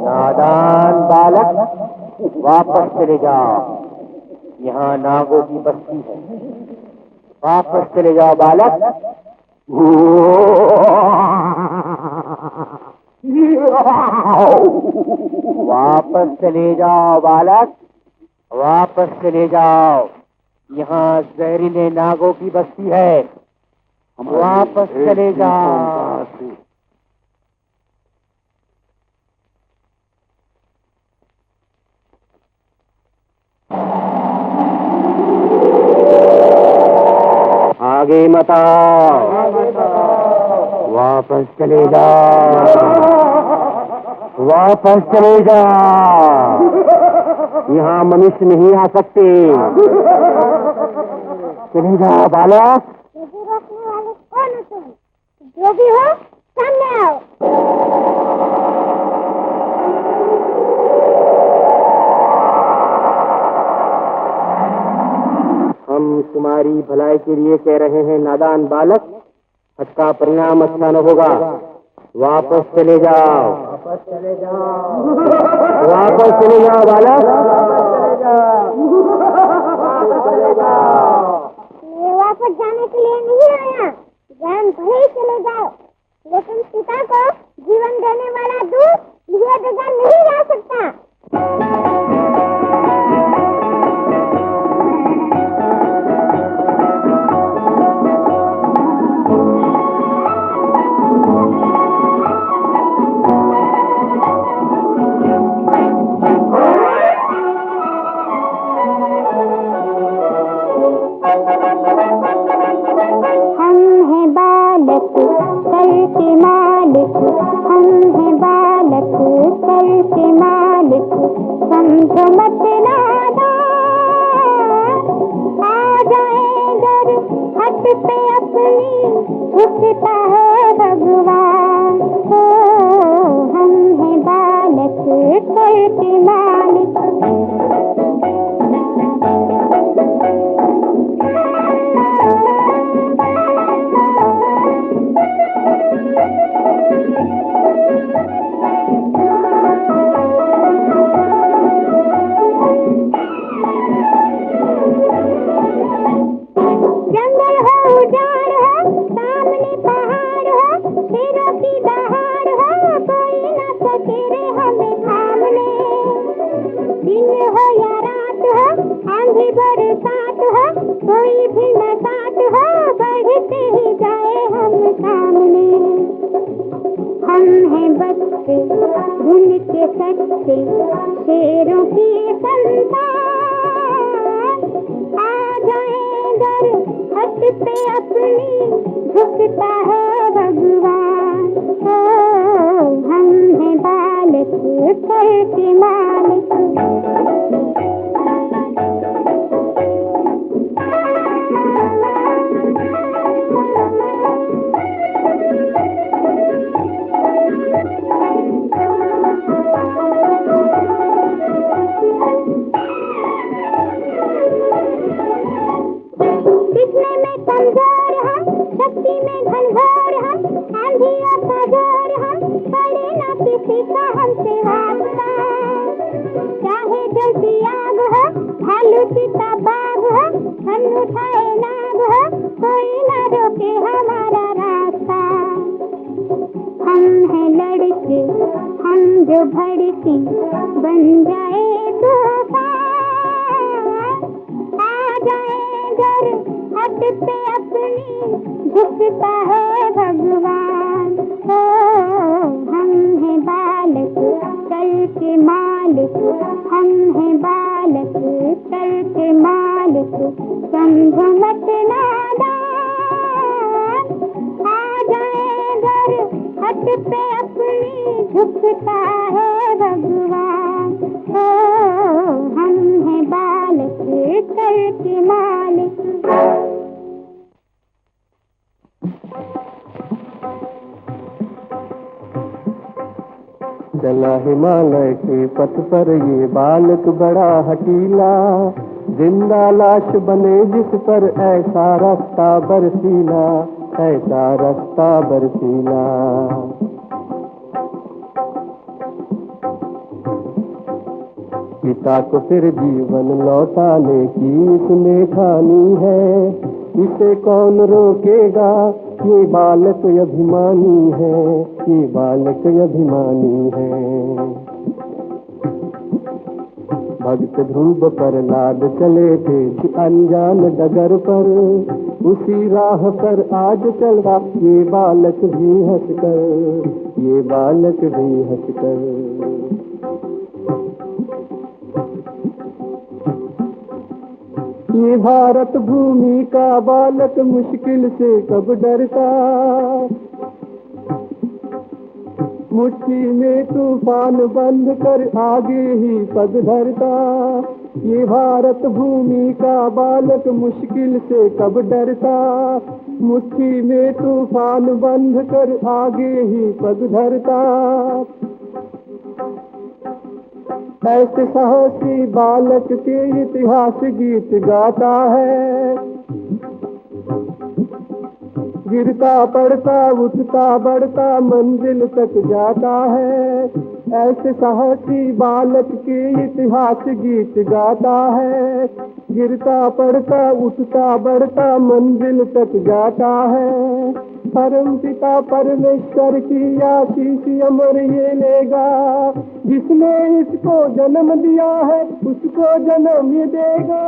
नादान बालक, वापस चले जाओ। यहाँ नागों की बस्ती है। वापस चले जाओ बालक। वापस चले जाओ बालक, वापस चले जाओ। यहाँ जहरीले नागों की बस्ती है। वापस चले जाओ। आगे मत आओ। वापस चले जा, वापस चले जा। यहाँ मनुष्य नहीं आ सकते। चले जा बालक। रोकने वाले कौन हो तुम? जो भी हो सामने आओ। हम तुम्हारी भलाई के लिए कह रहे हैं नादान बालक, इसका परिणाम अच्छा न होगा। वापस चले जाओ, वापस चले जाओ, वापस चले जाओ बालक, चले जाओ। ये वापस जाने के लिए नहीं आया, ज्ञान भले ही चले जाओ, लेकिन पिता को जीवन देने वाला दूध लिए बगैर नहीं जा सकता। समझो मत नादान, आ जाए घर हट पे अपनी, उठता है भगवान। हो हम हैं बालक कल के मालिक। कोई भी न साथ हो, बढ़ते ही जाए हम सामने। हम हैं बच्चे धुन के सच्चे, शेरों की संतान। आ जाए घर हट पे अपनी, झुकता है भगवान। ओ हम हैं बालक कल के मालिक। कमजोर है, शक्ति में घनघोर है, आंधियों का जोर है, पड़े ना किसी का हमसे वास्ता। चाहे जलती आग हो, भालू चीता बाघ हो, हम उठाए नाग हो, कोई ना रोके हमारा रास्ता। हम हैं लड़के हम जो भड़के, बन जाए तूफान। आ जाए घर हट पे अपनी, झुकता है भगवान। ओ हम हैं बालक कल के मालिक, हम हैं बालक कल के मालिक। समझो मत नादान, आ जाए घर हट पे अपनी, झुकता है भगवान। ओ हम हैं बालक कल के मालिक। चला हिमालय के पथ पर ये बालक बड़ा हटीला, जिंदा लाश बने जिस पर ऐसा रास्ता बरसीला, ऐसा रास्ता बरसीला। पिता को फिर जीवन लौटाने की इसमें ठानी है, इसे कौन रोकेगा, ये बालक अभिमानी है, ये बालक अभिमानी है। भक्त ध्रुव पर लाद चले थे अनजान डगर पर, उसी राह पर आज चला ये बालक भी हंसकर, ये बालक भी हंसकर। ये भारत भूमि का बालक मुश्किल से कब डरता, मुट्ठी में तूफान बंद कर आगे ही पग धरता, ये भारत भूमि का बालक मुश्किल से कब डरता। मुट्ठी में तूफान बंद कर आगे ही पग धरता, ऐसे साहसी बालक के इतिहास गीत गाता है। गिरता पड़ता उठता बढ़ता मंजिल तक जाता है, ऐसे साहसी बालक के इतिहास गीत गाता है। गिरता पड़ता उठता बढ़ता मंजिल तक जाता है, परम पिता परमेश्वर की आशीष अमर ये लेगा। जिसने इसको जन्म दिया है उसको जन्म ये देगा।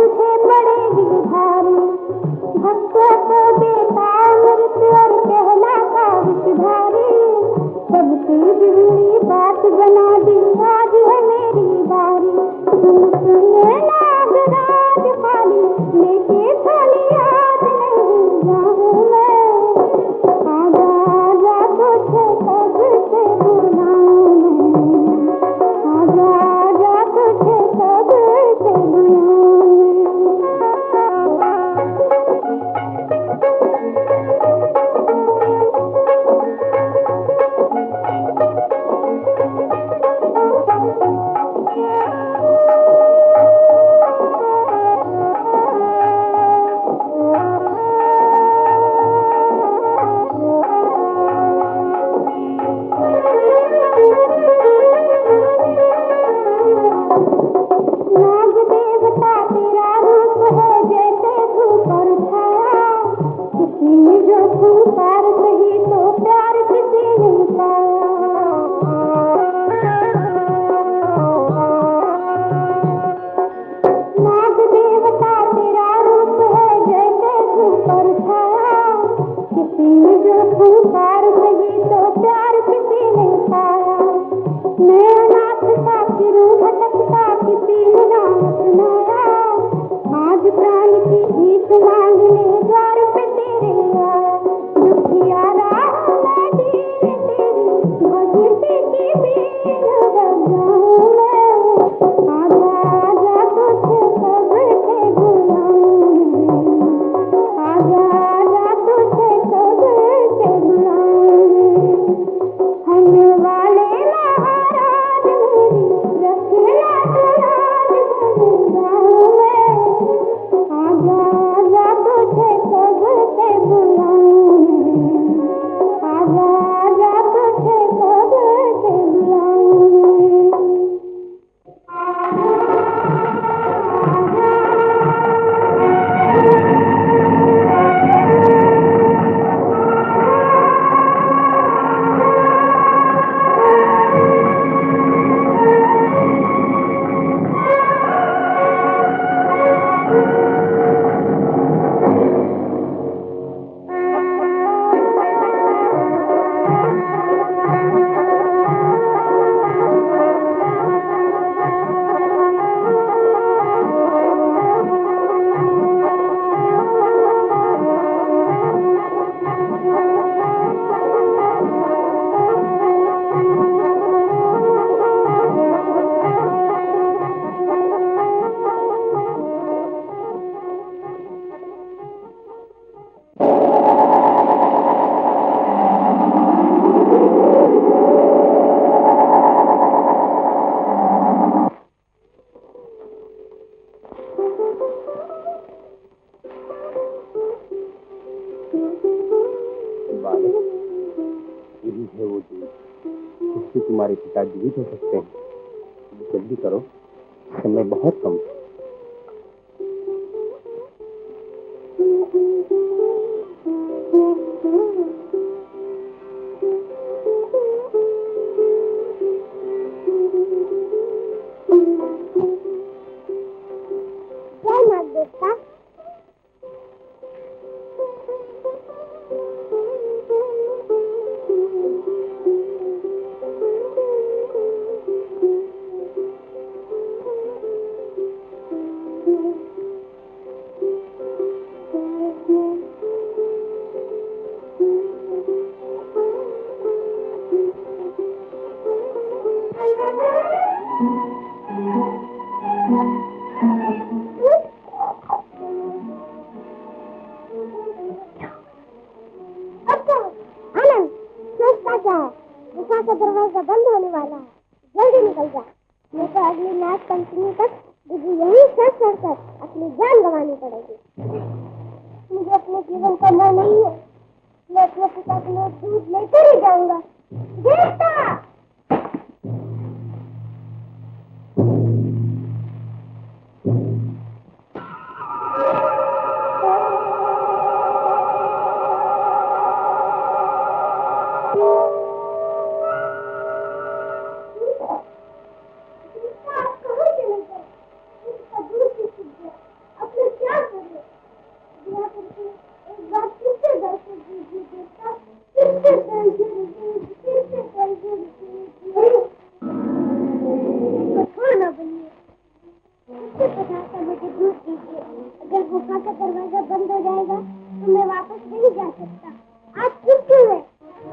तुझे पड़ेगी भारी, भक्तों को देता अमृत और कहलाता विषधारी। सबसे बिगड़ी बात बना दी, आज है मेरी बारी। सुने नागराज पाली, लेके थाली आज नहीं जाऊं मैं। आजा आजा तुझे कब से बुलाऊं मैं, आजा आजा तुझे कब से बुलाऊं नाग देवता तेरा रूप है जैसे धूप और छाया। किसी ने जो पुकार कही तो प्यार किसी ने पाया। नाग देवता तेरा रूप है जैसे धूप और छाया। किसी ने जो पुकार कही तो प्यार किसी ने पाया। मैं अनाथ था फिर भटकता, किसी ने नाम सुनाया। आज प्राण की भीख मांगने द्वार पे तेरे आया। दुखियारा मैं दीन तेरी, भगवती की बीन बजाऊं मैं। आजा आजा तुझे कब से बुलाऊं मैं, आजा आजा तुझे कब से बुलाऊं मैं। हंस वाले महाराज मेरी रखना लाज बन जाऊं मैं। आजा आजा तुझे कब से बुलाऊं मैं, आजा आजा तुझे कब से बुलाऊं मैं। बालक, यही है वो दूध जिससे तुम्हारे पिता जीवित हो सकते हैं। जल्दी करो, समय बहुत कम है। क्या नाग देवता? गुफा का दरवाजा बंद होने वाला है, जल्दी निकल जा, नहीं तो अगली नाग पंचमी तक तुझे यहीं सड़ कर अपनी जान गंवानी पड़ेगी। मुझे अपने जीवन का डर नहीं है, मैं अपने पिता के लिए दूध लेकर ही जाऊंगा। देवता! पता था मुझे दूध दीजिए। अगर गुफा का दरवाजा बंद हो जाएगा तो मैं वापस नहीं जा सकता। आप चुप क्यों है?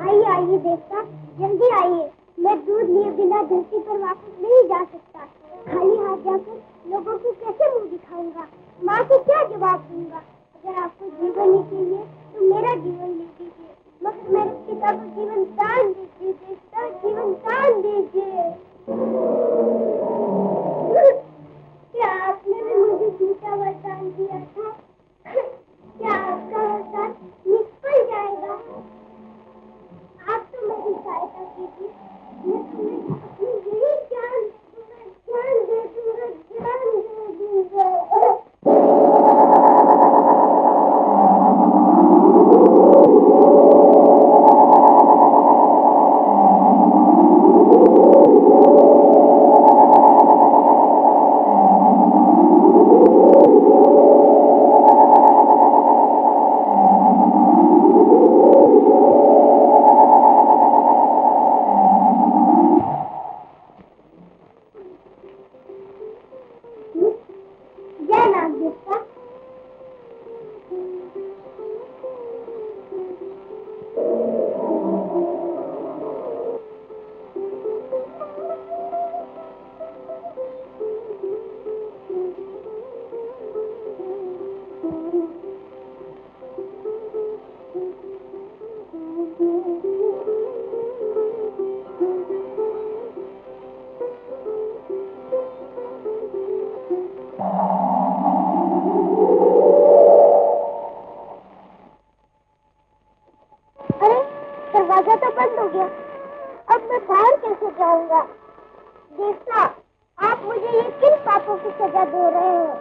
आइए आइए देवता, जल्दी आइए। मैं दूध लिए बिना धरती पर वापस नहीं जा सकता। खाली हाथ जाकर लोगों को कैसे मुंह दिखाऊंगा? माँ को क्या जवाब दूंगा? अगर आपको जीवन ही चाहिए तो मेरा जीवन ले लीजिए, मगर मेरे पिता को जीवन दान दीजिए देवता, जीवन दान दीजिए। क्या आपने भी मुझे झूठा वरदान दिया था? क्या आपका वरदान निष्फल जाएगा? आप तो मेरी सहायता कीजिए। मैं तुम्हें अपनी यही जान दे दूंगा, जान दे दूंगा। दरवाजा तो बंद हो गया, अब मैं बाहर कैसे जाऊंगा? देवता, आप मुझे ये किन पापों की सजा दे रहे हैं?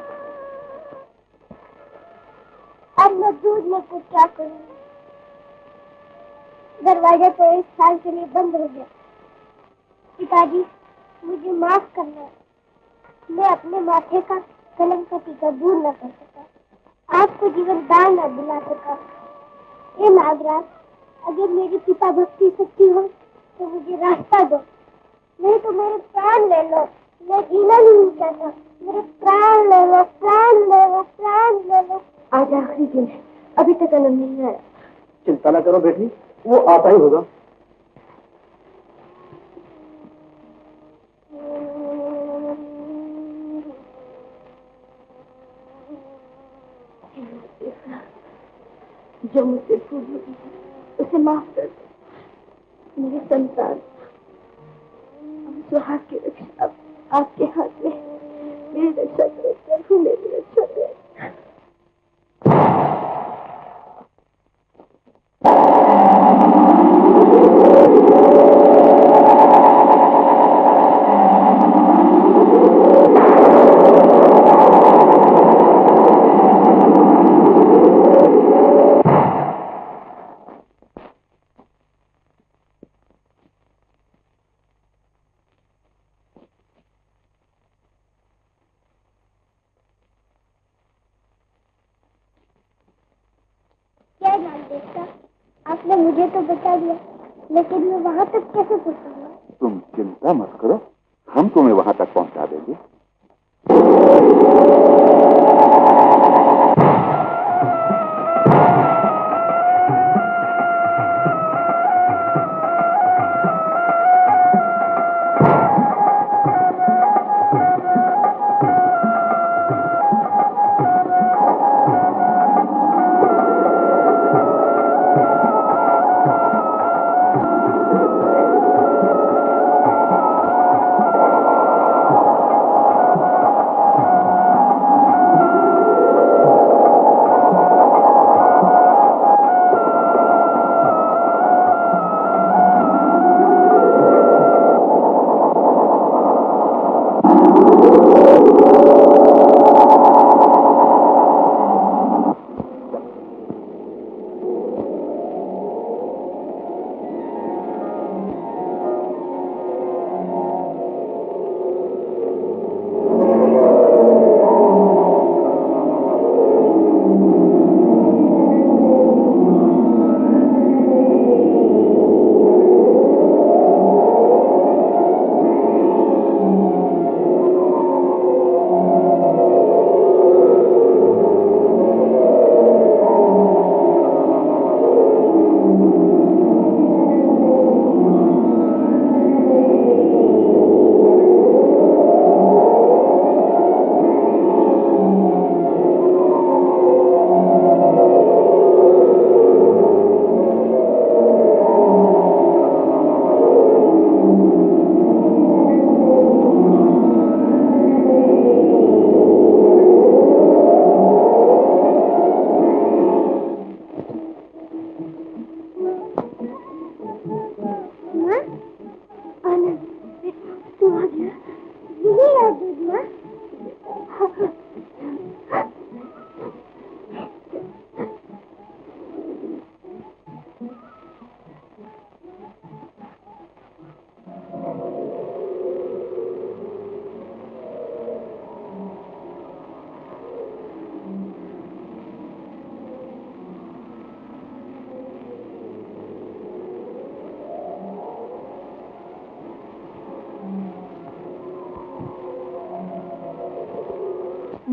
अब मैं दूध लेकर क्या करूंगी? दरवाजा तो 1 साल के लिए बंद हो गया। पिताजी, मुझे माफ करना। मैं अपने माथे का कलम का टीका दूर न कर सका, आपको जीवन दान न दिला सका। हे नागराज, अगर मेरी पिता भक्ति सच्ची हो तो मुझे रास्ता दो, नहीं तो मेरे प्राण ले लो। मैं जीना नहीं चाहता, मेरे प्राण ले लो, प्राण ले लो, प्राण ले लो। आज आखिरी दिन है, अभी तक आनंद नहीं आया। चिंता न करो बेटी, वो आता ही होगा। जो मुझसे भूल हुई उसे माफ कर दो। मेरी संतान सुहाग की रक्षा आपके हाथ में। मेरी रक्षा करो प्रभु, मेरी रक्षा करो। क्या जान देवता, आपने मुझे तो बता दिया, लेकिन मैं वहां तक कैसे पहुंचूंगा? तुम चिंता मत करो, हम तुम्हें वहां तक पहुंचा देंगे।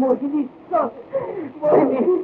मोहिनी मोहिनी